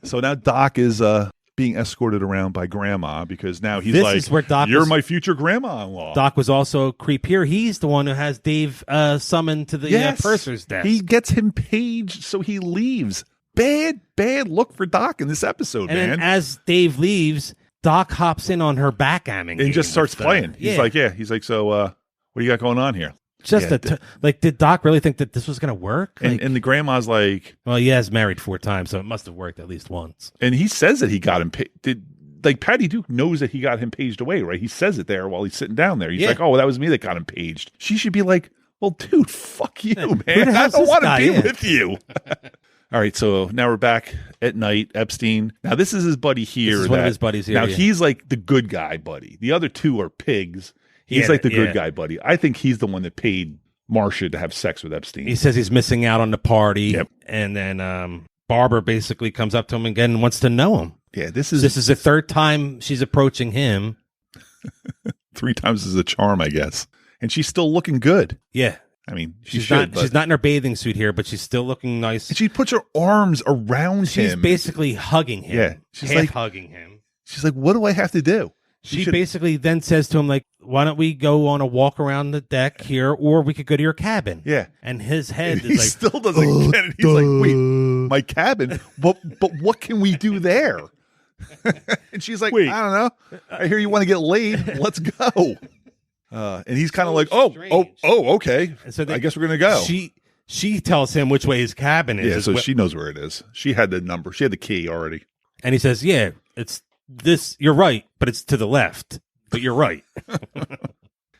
So now Doc is being escorted around by Grandma because now he's This like, is where Doc "You're was- my future grandma-in-law." Doc was also a creep here. He's the one who has Dave summoned to the purser's desk. He gets him paged, so he leaves. Bad look for Doc in this episode, and man. then as Dave leaves, Doc hops in on her backgammon And he just starts playing. He's like, so what do you got going on here? Just did Doc really think that this was going to work? And the grandma's like, well, he has married 4 times, so it must have worked at least once. and he says that he got him. Patty Duke knows that he got him paged away, right? He says it there while he's sitting down there. He's like, "Oh, well, that was me that got him paged." She should be like, "Well, dude, fuck you, man. I don't want to be with you." All right, so now we're back at night. Epstein. Now this is his buddy here. This is one of his buddies here. Now he's like the good guy buddy. The other 2 are pigs. He's like the good guy buddy. I think he's the one that paid Marsha to have sex with Epstein. He says he's missing out on the party. Yep. And then Barbara basically comes up to him again and wants to know him. Yeah, this is the 3rd time she's approaching him. 3 times is a charm, I guess. And she's still looking good. Yeah. I mean, she's not in her bathing suit here, but she's still looking nice. And she puts her arms around him. She's basically hugging him. Yeah. She's half like hugging him. She's like, "What do I have to do?" She basically then says to him, like, "Why don't we go on a walk around the deck here, or we could go to your cabin?" Yeah. And his head He is like, still doesn't get it. He's like, "Wait, my cabin? But what can we do there?" And she's like, "I don't know. I hear you want to get laid. Let's go." And he's kind of like, "Oh, okay. And so I guess we're gonna go." She tells him which way his cabin is. Yeah, so she knows where it is. She had the number. She had the key already. And he says, "Yeah, it's this. You're right, but it's to the left. But you're right."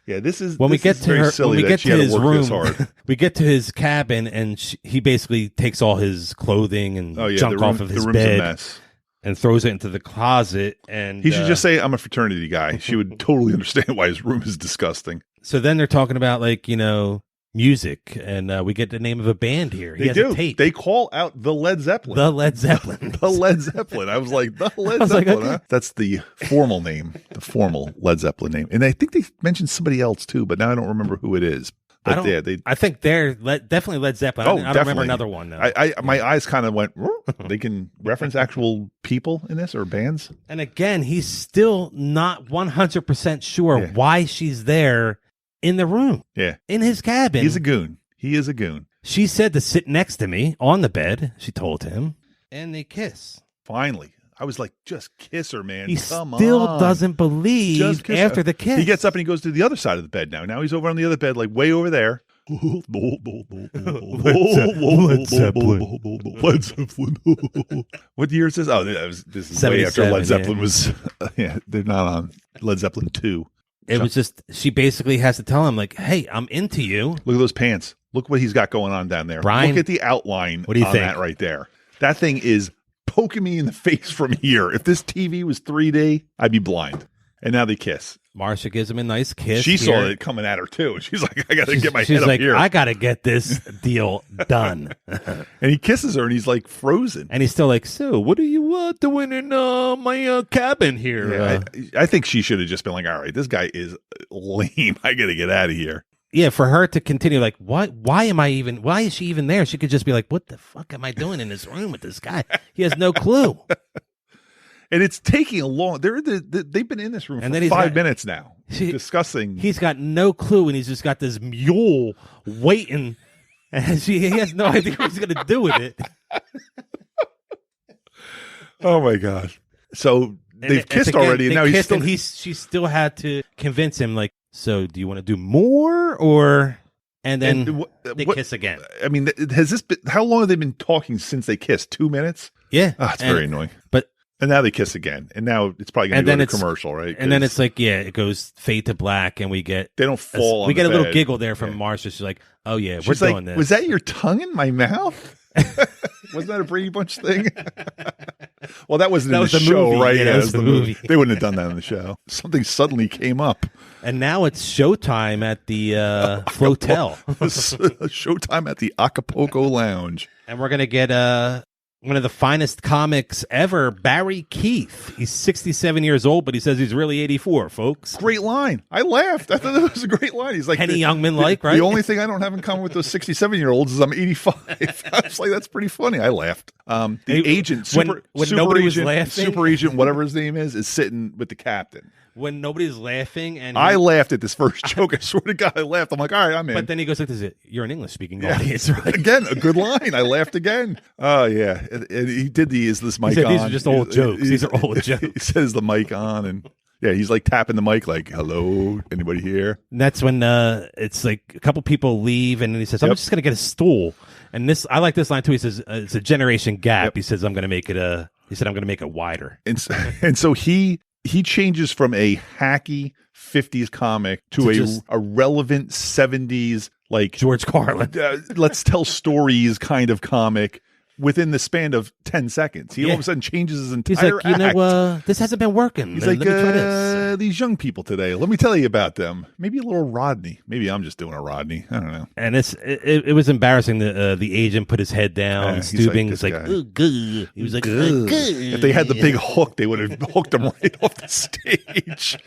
Yeah, this is when we get to her. When we get to his room, hard. we get to his cabin, and he basically takes all his clothing and junk off of his bed. A mess. And throws it into the closet. And he should just say, "I'm a fraternity guy." She would totally understand why his room is disgusting. So then they're talking about, like, music, and we get the name of a band here. He has a tape. They call out the Led Zeppelin. The Led Zeppelin. The Led Zeppelin. I was like, the Led Zeppelin. Like, okay. Huh? That's the formal name, the formal Led Zeppelin name. And I think they mentioned somebody else too, but now I don't remember who it is. But I think they're definitely Led Zeppelin. I don't remember another one though. My eyes kind of went. They can reference actual people in this or bands. And again, he's still not 100% sure why she's there in the room. Yeah, in his cabin. He's a goon. He is a goon. She said to sit next to me on the bed. She told him, and they kiss. Finally. I was like, just kiss her, man. He still doesn't believe after the kiss. He gets up and he goes to the other side of the bed now. Now he's over on the other bed, like way over there. Led Zeppelin. What year is this? Oh, this is way after Led Zeppelin was. Yeah, they're not on Led Zeppelin 2. It was just, she basically has to tell him, like, "Hey, I'm into you." Look at those pants. Look what he's got going on down there. Brian, look at the outline what do you think? That right there. That thing is poking me in the face from here. If this TV was 3D, I'd be blind. And now they kiss. Marsha gives him a nice kiss. She saw it coming at her too. She's like, "I got to get my head up like, here. I got to get this deal done." And he kisses her, and he's like frozen. And he's still like, "So, what are you doing in my cabin here?" Yeah, I think she should have just been like, "All right, this guy is lame. I got to get out of here." Yeah, for her to continue, like, what? Why is she even there? She could just be like, "What the fuck am I doing in this room with this guy? He has no clue." And it's taking a long. They've been in this room for 5 minutes now, discussing. He's got no clue, and he's just got this mule waiting, and he has no idea what he's going to do with it. Oh my god! So they've kissed already, and now he's still. She still had to convince him, like, "So, do you want to do more, or?" And then they kiss again. I mean, has this been? How long have they been talking since they kissed? 2 minutes? Yeah, it's very annoying. And now they kiss again, and now it's probably going to go to commercial, right? And then it's like, it goes fade to black, and we get they don't fall. We get a little giggle there from Marsha. She's like, "Oh yeah, we're doing this." Was that your tongue in my mouth? Wasn't that a Brady Bunch thing? Well, that wasn't in the show, movie. right? Yeah, that was the movie. They wouldn't have done that in the show. Something suddenly came up. And now it's showtime at the Flotel. Showtime at the Acapulco Lounge. And we're going to get one of the finest comics ever, Barry Keith. He's 67 years old, but he says he's really 84, folks. Great line. I laughed. I thought that was a great line. He's like Henny Youngman, right? The only thing I don't have in common with those 67-year-olds is I'm 85. I was like, that's pretty funny. I laughed. The agent, when nobody was laughing, super agent, whatever his name is sitting with the captain. When nobody's laughing, and I laughed at this first joke. I swear to God, I laughed. I'm like, all right, I'm in. But then he goes like this: "You're an English-speaking audience, right?" Again, a good line. I laughed again. Oh yeah, and he did the "Is this mic on?" These are just old jokes. These are old jokes. He says the mic on, and yeah, he's like tapping the mic, like, "Hello, anybody here?" And that's when it's like a couple people leave, and then he says, "I'm just going to get a stool." And I like this line too. He says, "It's a generation gap." Yep. He says, "I'm going to make it I'm going to make it wider." And so he changes from a hacky 50s comic to a relevant 70s, like George Carlin. Let's tell stories kind of comic within the span of 10 seconds. He all of a sudden changes his entire act. He's like, this hasn't been working. He's like, let me try this. These young people today, let me tell you about them. Maybe a little Rodney. Maybe I'm just doing a Rodney. I don't know. And it was embarrassing. The agent put his head down, stooping. He's like, he was like, if they had the big hook, they would have hooked him right off the stage.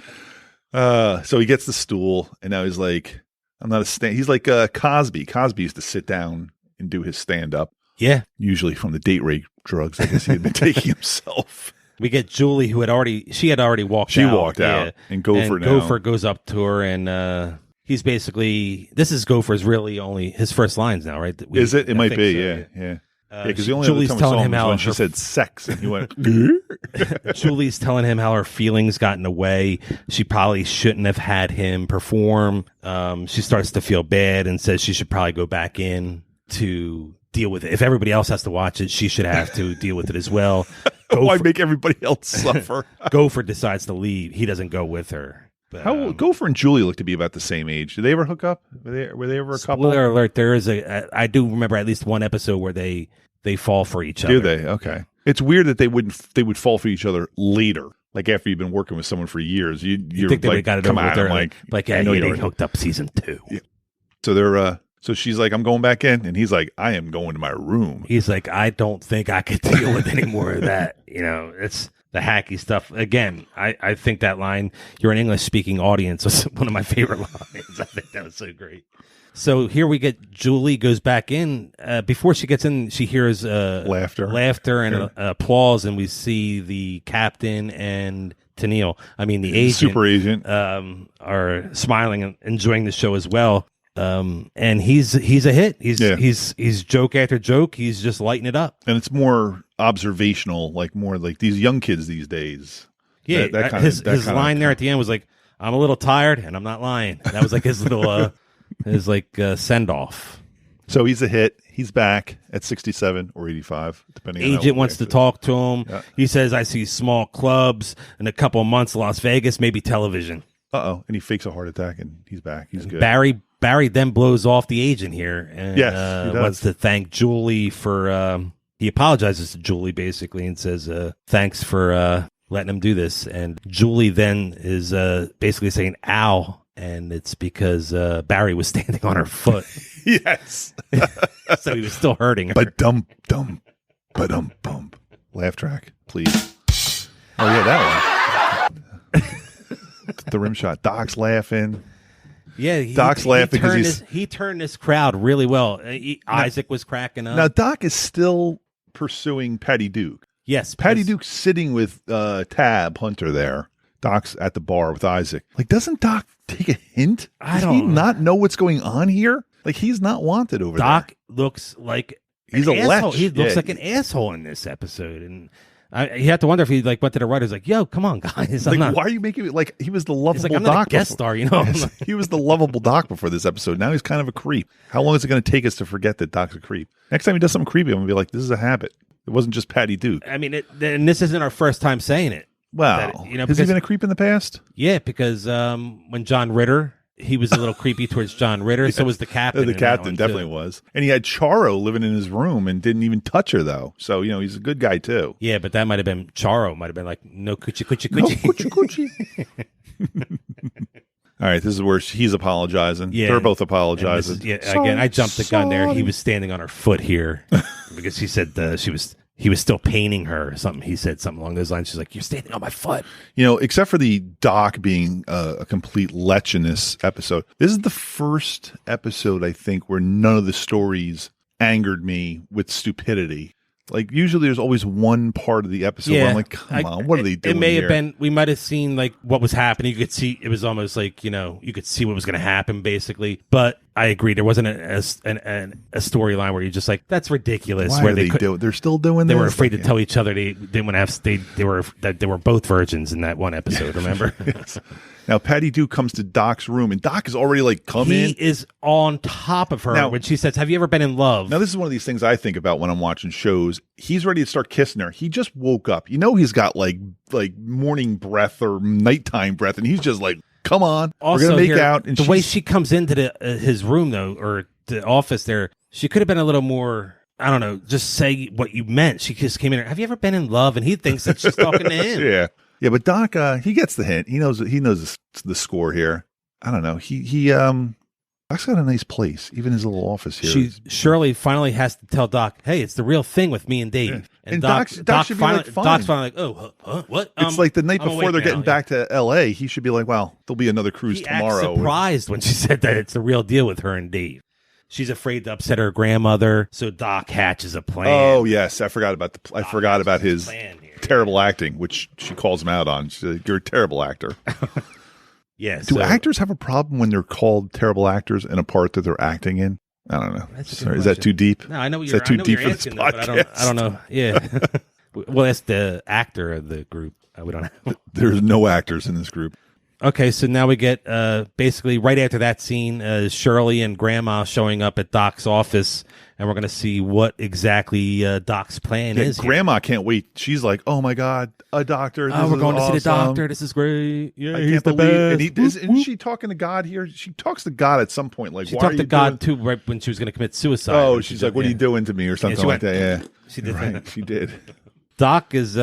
So he gets the stool, and now he's like, I'm not a stand. He's like Cosby. Cosby used to sit down and do his stand-up. Yeah. Usually from the date rape drugs, I guess he had been taking himself. We get Julie, who had already walked out. She walked out. And Gopher goes up to her, and he's basically, this is Gopher's really only his first lines now, right? Is it? It might be, so, yeah. Because the only Julie's other time telling him was how when she said sex, and he went. Julie's telling him how her feelings got in the way. She probably shouldn't have had him perform. She starts to feel bad and says she should probably go back in to deal with it. If everybody else has to watch it, she should have to deal with it as well. Why make everybody else suffer? Gopher decides to leave. He doesn't go with her. But, Gopher and Julie look to be about the same age. Did they ever hook up? Were they ever a couple? Spoiler alert! There is I do remember at least one episode where they fall for each other. Do they? Okay. It's weird that they would fall for each other later. Like after you've been working with someone for years, you think they like, got it over with her, like I know they hooked up season 2. Yeah. So they're so she's like, I'm going back in, and he's like, I am going to my room. He's like, I don't think I could deal with any more of that. It's the hacky stuff. Again, I think that line, "You're an English-speaking audience," was one of my favorite lines. I think that was so great. So here we get Julie goes back in. Before she gets in, she hears laughter and applause, and we see the captain and Tennille, the agent, super agent, are smiling and enjoying the show as well. And he's a hit. He's joke after joke. He's just lighting it up, and it's more observational, more like these young kids these days. Yeah, his line there at the end was like, "I'm a little tired, and I'm not lying." That was like his little send off. So he's a hit. He's back at 67 or 85, depending. Agent wants to talk to him. Yeah. He says, "I see small clubs in a couple of months, Las Vegas, maybe television." And he fakes a heart attack, and he's back. He's good. Barry then blows off the agent here, and he does. Wants to thank Julie for. He apologizes to Julie basically and says, "Thanks for letting him do this." And Julie then is basically saying, "Ow." And it's because Barry was standing on her foot. Yes. So he was still hurting her. Ba-dum, ba-dum, laugh track, please. Oh, yeah, that one. The rim shot. Doc's laughing. Yeah, Doc's laughing because he turned this crowd really well. Isaac was cracking up. Now, Doc is still pursuing Patty Duke. Yes. Patty Duke's sitting with Tab Hunter there. Doc's at the bar with Isaac. Doesn't Doc take a hint? Does he not know what's going on here? He's not wanted over there. Doc looks like he's a lech. He looks like an asshole in this episode, and you have to wonder if he went to the writers "Yo, come on, guys! Why are you making it he was the lovable I'm Doc? Not a guest star, He was the lovable Doc before this episode. Now he's kind of a creep. How long is it going to take us to forget that Doc's a creep? Next time he does something creepy, I'm going to be like, this is a habit. It wasn't just Patty Duke. And this isn't our first time saying it. Wow. Has he been a creep in the past? Yeah, because when John Ritter, he was a little creepy towards John Ritter. Yes. So was the captain. The captain definitely was. And he had Charo living in his room and didn't even touch her, though. So, he's a good guy, too. Yeah, but that might have been Charo. Might have been like, no coochie, coochie, coochie. No coochie, coochie. All right, this is where he's apologizing. Yeah. They're both apologizing. Again, I jumped the gun there. He was standing on her foot here because she said she was he was still painting her or something. He said something along those lines. She's like, "You're standing on my foot." Except for the doc being a complete lech in this episode, this is the first episode, I think, where none of the stories angered me with stupidity. Like, usually there's always one part of the episode where I'm like, come on, what are they doing? It may here? have been, we might have seen like what was happening. You could see, it was almost like, you could see what was going to happen basically. But I agree, there wasn't a storyline where you're just like, that's ridiculous. Why where are they they're still doing they this? Were afraid to tell each other they didn't want to have, they were both virgins in that one episode, remember? Yes. Now, Patty Duke comes to Doc's room, and Doc is already like, come in. He is on top of her now, when she says, "Have you ever been in love?" Now, this is one of these things I think about when I'm watching shows. He's ready to start kissing her. He just woke up. He's got like morning breath or nighttime breath, and he's just like, come on, also, we're going to make out. And the way she comes into his room, though, or the office there, she could have been a little more, I don't know, just say what you meant. She just came in there, "Have you ever been in love?" And he thinks that she's talking to him. Yeah. Yeah, but Doc, he gets the hint. He knows the score here. I don't know. Doc's got a nice place, even his little office here. Shirley finally has to tell Doc, "Hey, it's the real thing with me and Dave." Yeah. And Doc should be finally, like, fine. Doc's finally like, "Oh, huh? What?" It's like the night I'm before they're getting back to L.A. He should be like, "Well, there'll be another cruise tomorrow." He acts surprised when she said that it's the real deal with her and Dave. She's afraid to upset her grandmother, so Doc hatches a plan. Oh yes, I forgot about his terrible acting, which she calls him out on. She's like, "You're a terrible actor." Yes. Do actors have a problem when they're called terrible actors in a part that they're acting in? I don't know. Sorry, is that too deep? No, I know what is you're, that too I know deep what you're for this asking, though, podcast? but I don't know. Yeah. Well, that's the actor of the group. We don't have. There's no actors in this group. Okay, so now we get basically right after that scene, Shirley and Grandma showing up at Doc's office, and we're going to see what exactly Doc's plan is. Grandma can't wait. She's like, "Oh my God, a doctor! We're going to see the doctor. This is great. Yeah, I can't believe." Isn't she talking to God here? She talks to God at some point. Like, she talked to God too, right when she was going to commit suicide. Oh, she's like, "What are you doing to me?" or something like that. Yeah, she did. Right, she did. Doc is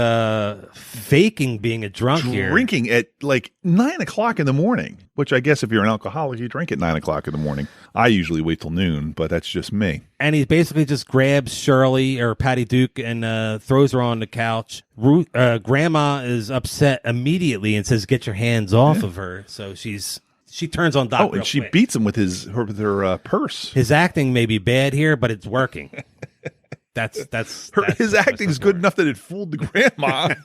faking being a drunk here. Drinking at like 9 o'clock in the morning, which I guess if you're an alcoholic, you drink at 9 o'clock in the morning. I usually wait till noon, but that's just me. And he basically just grabs Shirley or Patty Duke and throws her on the couch. Grandma is upset immediately and says, "Get your hands off of her." So she turns on Doc. Oh, and she beats him with her purse. His acting may be bad here, but it's working. His acting is good enough that it fooled the grandma.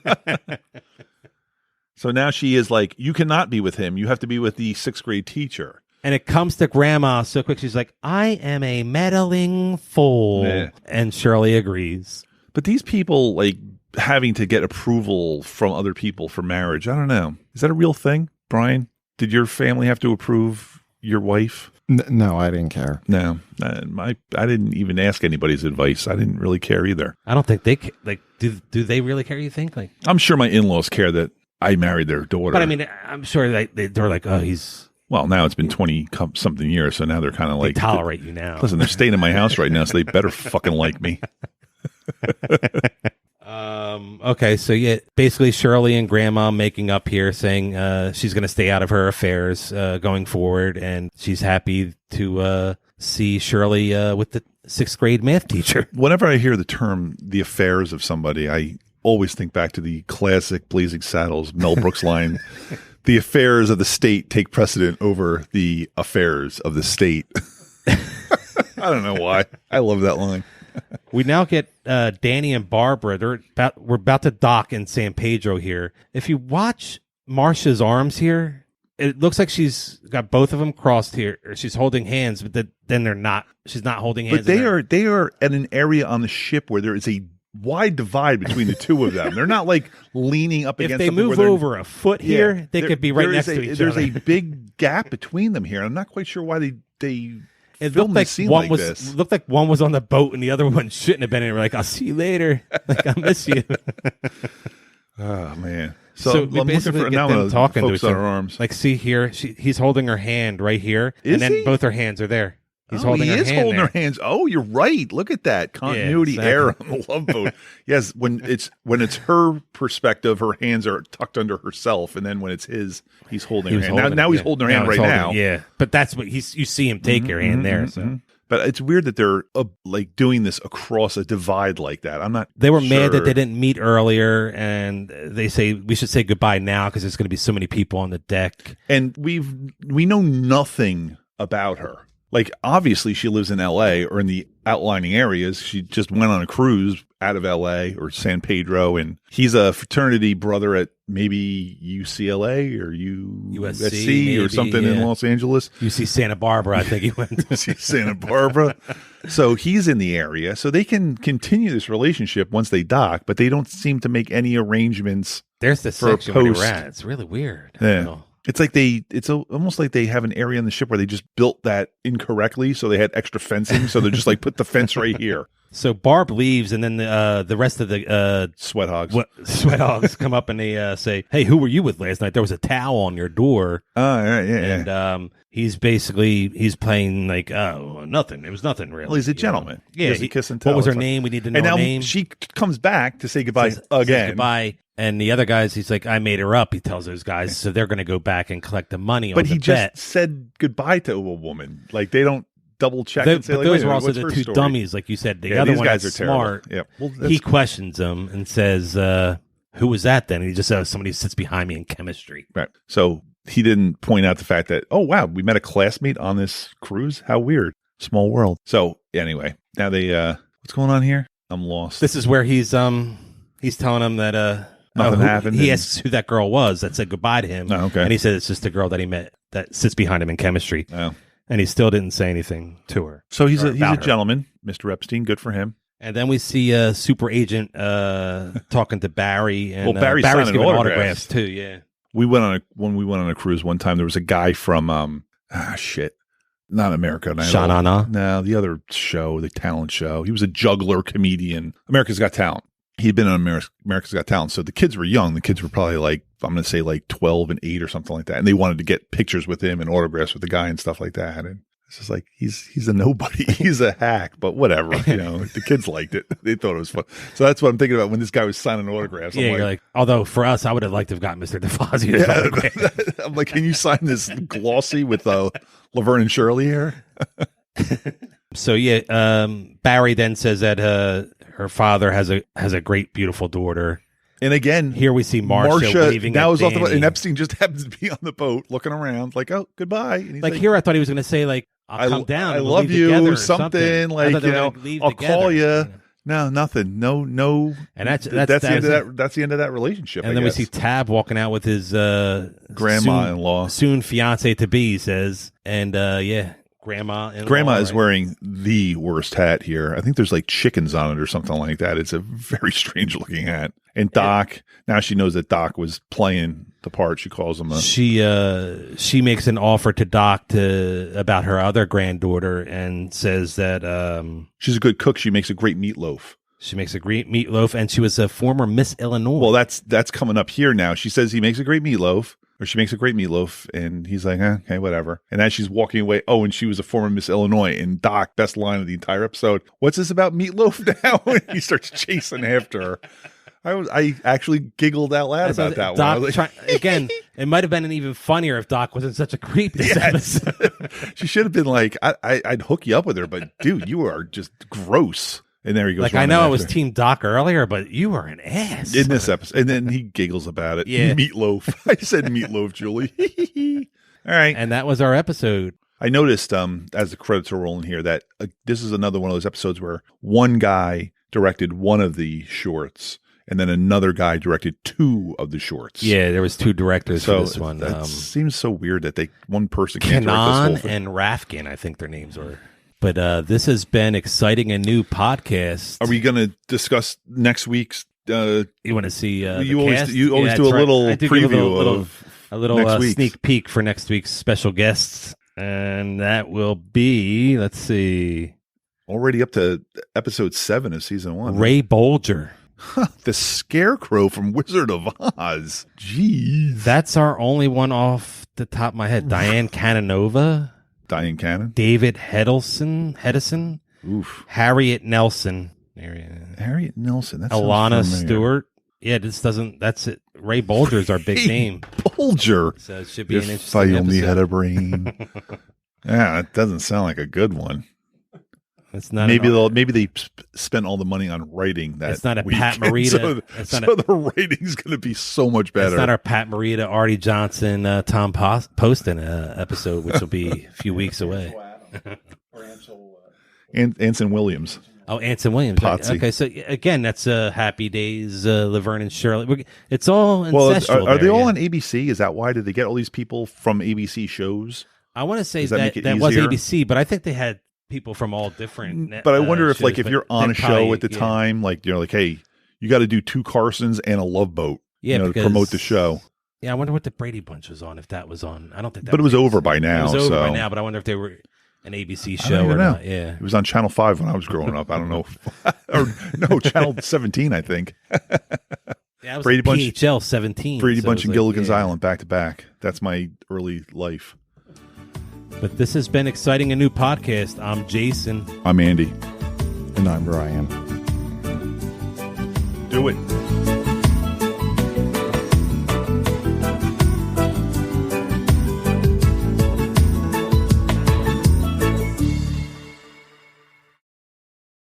So now she is like, "You cannot be with him. You have to be with the 6th grade teacher." And it comes to Grandma so quick. She's like, "I am a meddling fool." Yeah. And Shirley agrees. But these people, like, having to get approval from other people for marriage, I don't know. Is that a real thing, Brian? Did your family have to approve your wife? No, I didn't care. No, I didn't even ask anybody's advice. I didn't really care either. I don't think they like. Do they really care? You think? Like, I'm sure my in-laws care that I married their daughter. But I mean, I'm sure they're like, "Oh, he's." Well, now it's been 20 something years, so now they're kind of like, they tolerate you now. Listen, they're staying in my house right now, so they better fucking like me. Okay, so yeah, basically Shirley and Grandma making up here, saying she's going to stay out of her affairs going forward, and she's happy to see Shirley with the 6th grade math teacher. Whenever I hear the term "the affairs of somebody," I always think back to the classic Blazing Saddles Mel Brooks line: "The affairs of the state take precedent over the affairs of the state." I don't know why. I love that line. We now get Danny and Barbara. We're about to dock in San Pedro here. If you watch Marsha's arms here, it looks like she's got both of them crossed here. She's holding hands, but then they're not. She's not holding hands. But they are at an area on the ship where there is a wide divide between the two of them. They're not like leaning up against. If they move over a foot here, they could be right next to each other. There's a big gap between them here. I'm not quite sure why they it looked like one was this. Looked like one was on the boat and the other one shouldn't have been. And we're like, "I'll see you later. Like, I miss you." Oh man! So we basically get them talking to each other. Arms. Like, see here, he's holding her hand right here, and then both her hands are there. He's holding her hand. He is holding her hands. Oh, you're right. Look at that continuity error on the Love Boat. Yes, when it's her perspective, her hands are tucked under herself, and then when it's his, he's holding her hand. Now he's holding her hand right now. Yeah, but that's what you see him take her hand there. So But it's weird that they're like doing this across a divide like that. I'm not. They were sure. mad that they didn't meet earlier, and they say we should say goodbye now because there's going to be so many people on the deck. And we know nothing about her. Like, obviously, she lives in L.A. or in the outlining areas. She just went on a cruise out of L.A. or San Pedro, and he's a fraternity brother at maybe UCLA or USC or something in Los Angeles. UC Santa Barbara, I think he went to. UC Santa Barbara. So he's in the area. So they can continue this relationship once they dock, but they don't seem to make any arrangements. There's the for section where they were at. It's really weird. Yeah. It's like almost like they have an area on the ship where they just built that incorrectly, so they had extra fencing. So they're just like, put the fence right here. So Barb leaves, and then the rest of the sweat hogs come up and they say, "Hey, who were you with last night? There was a towel on your door." Oh, yeah. And he's playing like, oh, nothing. It was nothing really. Well, he's a gentleman. Yeah, he kiss and tell. What was her name? We need to know her name. She comes back to say goodbye again. Goodbye. And the other guys, he's like, I made her up. He tells those guys, so they're going to go back and collect the money. But on the he bet. just said goodbye to a woman. Like, they don't double check and say, but like, those were wait, also what's the her two story? dummies, like you said. The other these one guys is are terrible. smart. Yeah. Well, he questions them and says, who was that then? And he just says, somebody sits behind me in chemistry. Right. So he didn't point out the fact that, oh, wow, we met a classmate on this cruise. How weird. Small world. So anyway, now they, what's going on here? I'm lost. This is where he's telling them that, nothing happened. He asks who that girl was that said goodbye to him. Oh, okay. And he said it's just the girl that he met that sits behind him in chemistry. Oh. And he still didn't say anything to her. So he's a gentleman, Mr. Epstein. Good for him. And then we see Super Agent talking to Barry. And Barry's giving autographs too, yeah. When we went on a cruise one time, there was a guy from, not American Idol. Sha-na-na? No, the other show, the talent show. He was a juggler comedian. America's Got Talent. He'd been on America's Got Talent. So the kids were young. The kids were probably like, I'm going to say like 12 and 8 or something like that. And they wanted to get pictures with him and autographs with the guy and stuff like that. And it's just like, he's a nobody. He's a hack, but whatever. The kids liked it. They thought it was fun. So that's what I'm thinking about when this guy was signing autographs. Yeah, you're like, although for us, I would have liked to have gotten Mr. Defazio's autograph. I'm like, can you sign this glossy with Laverne and Shirley here? So Barry then says that her father has a great, beautiful daughter. And again, here we see Marsha waving now at is off the boat, Danny. and Epstein just happens to be on the boat looking around, like, oh, goodbye. And he's like here, I thought he was going to say like, I'll come down. I and we'll love leave you, together or something like I'll call you. No, nothing. No. And that's the end of that relationship. And then we see Tab walking out with his grandma-in-law, soon fiance to be. He says, and Grandma is wearing the worst hat here. I think there's like chickens on it or something like that. It's a very strange looking hat. And Doc, now she knows that Doc was playing the part. She calls him she makes an offer to Doc about her other granddaughter and says that she's a good cook. She makes a great meatloaf. She makes a great meatloaf, and she was a former Miss Illinois. Well, that's coming up here now. She says he makes a great meatloaf. Or she makes a great meatloaf, and he's like, okay, whatever. And as she's walking away, and she was a former Miss Illinois. And Doc, best line of the entire episode, what's this about meatloaf now? And he starts chasing after her. I actually giggled out loud about that Doc one. Again, it might have been even funnier if Doc wasn't such a creep this episode. She should have been like, I'd hook you up with her, but dude, you are just gross. And there he goes. Like, I know I was Team Doc earlier, but you are an ass. In this episode. And then he giggles about it. Yeah. Meatloaf. I said meatloaf, Julie. All right. And that was our episode. I noticed, as the credits are rolling here, that this is another one of those episodes where one guy directed one of the shorts, and then another guy directed two of the shorts. Yeah, there was two directors for this one. That seems so weird that one person can't direct this whole thing. and Rafkin, I think their names were. But this has been exciting and new podcast. Are we going to discuss next week's? You want to see? You always do a little preview a little sneak peek for next week's special guests, and that will be. Let's see. Already up to episode 7 of season 1. Ray Bolger, the Scarecrow from Wizard of Oz. Jeez, that's our only one off the top of my head. Diane Cananova. Diane Cannon, David Hedison, oof, Harriet Nelson, Harriet Nelson, that's Alana Stewart. Yeah, this doesn't. That's it. Ray Bolger is our big name. Bolger. So it should be an if interesting I episode. only had a brain. Yeah, that doesn't sound like a good one. It's not maybe they spent all the money on writing that. It's not a week. Pat Morita. So the rating's going to be so much better. It's not our Pat Morita, Artie Johnson, Tom Poston episode, which will be a few weeks away. Anson Williams. Oh, Anson Williams. Potsy. Okay, so again, that's Happy Days, Laverne and Shirley. It's all ancestral. Well, are they all on ABC? Is that why? Did they get all these people from ABC shows? I want to say that was ABC, but I think they had people from all different. But I wonder if, shows, if you're on a show at the time, you're like, hey, you got to do 2 Carsons and a Love Boat, to promote the show. Yeah, I wonder what the Brady Bunch was on, if that was on. I don't think that But it was over by now. It was over by now, but I wonder if they were an ABC show or not. Yeah. It was on Channel 5 when I was growing up. I don't know. Or no, Channel 17, I think. Yeah, it was Brady Bunch, PHL 17. Brady Bunch and Gilligan's Island back to back. That's my early life. But this has been exciting, a new podcast. I'm Jason. I'm Andy. And I'm Brian. Do it.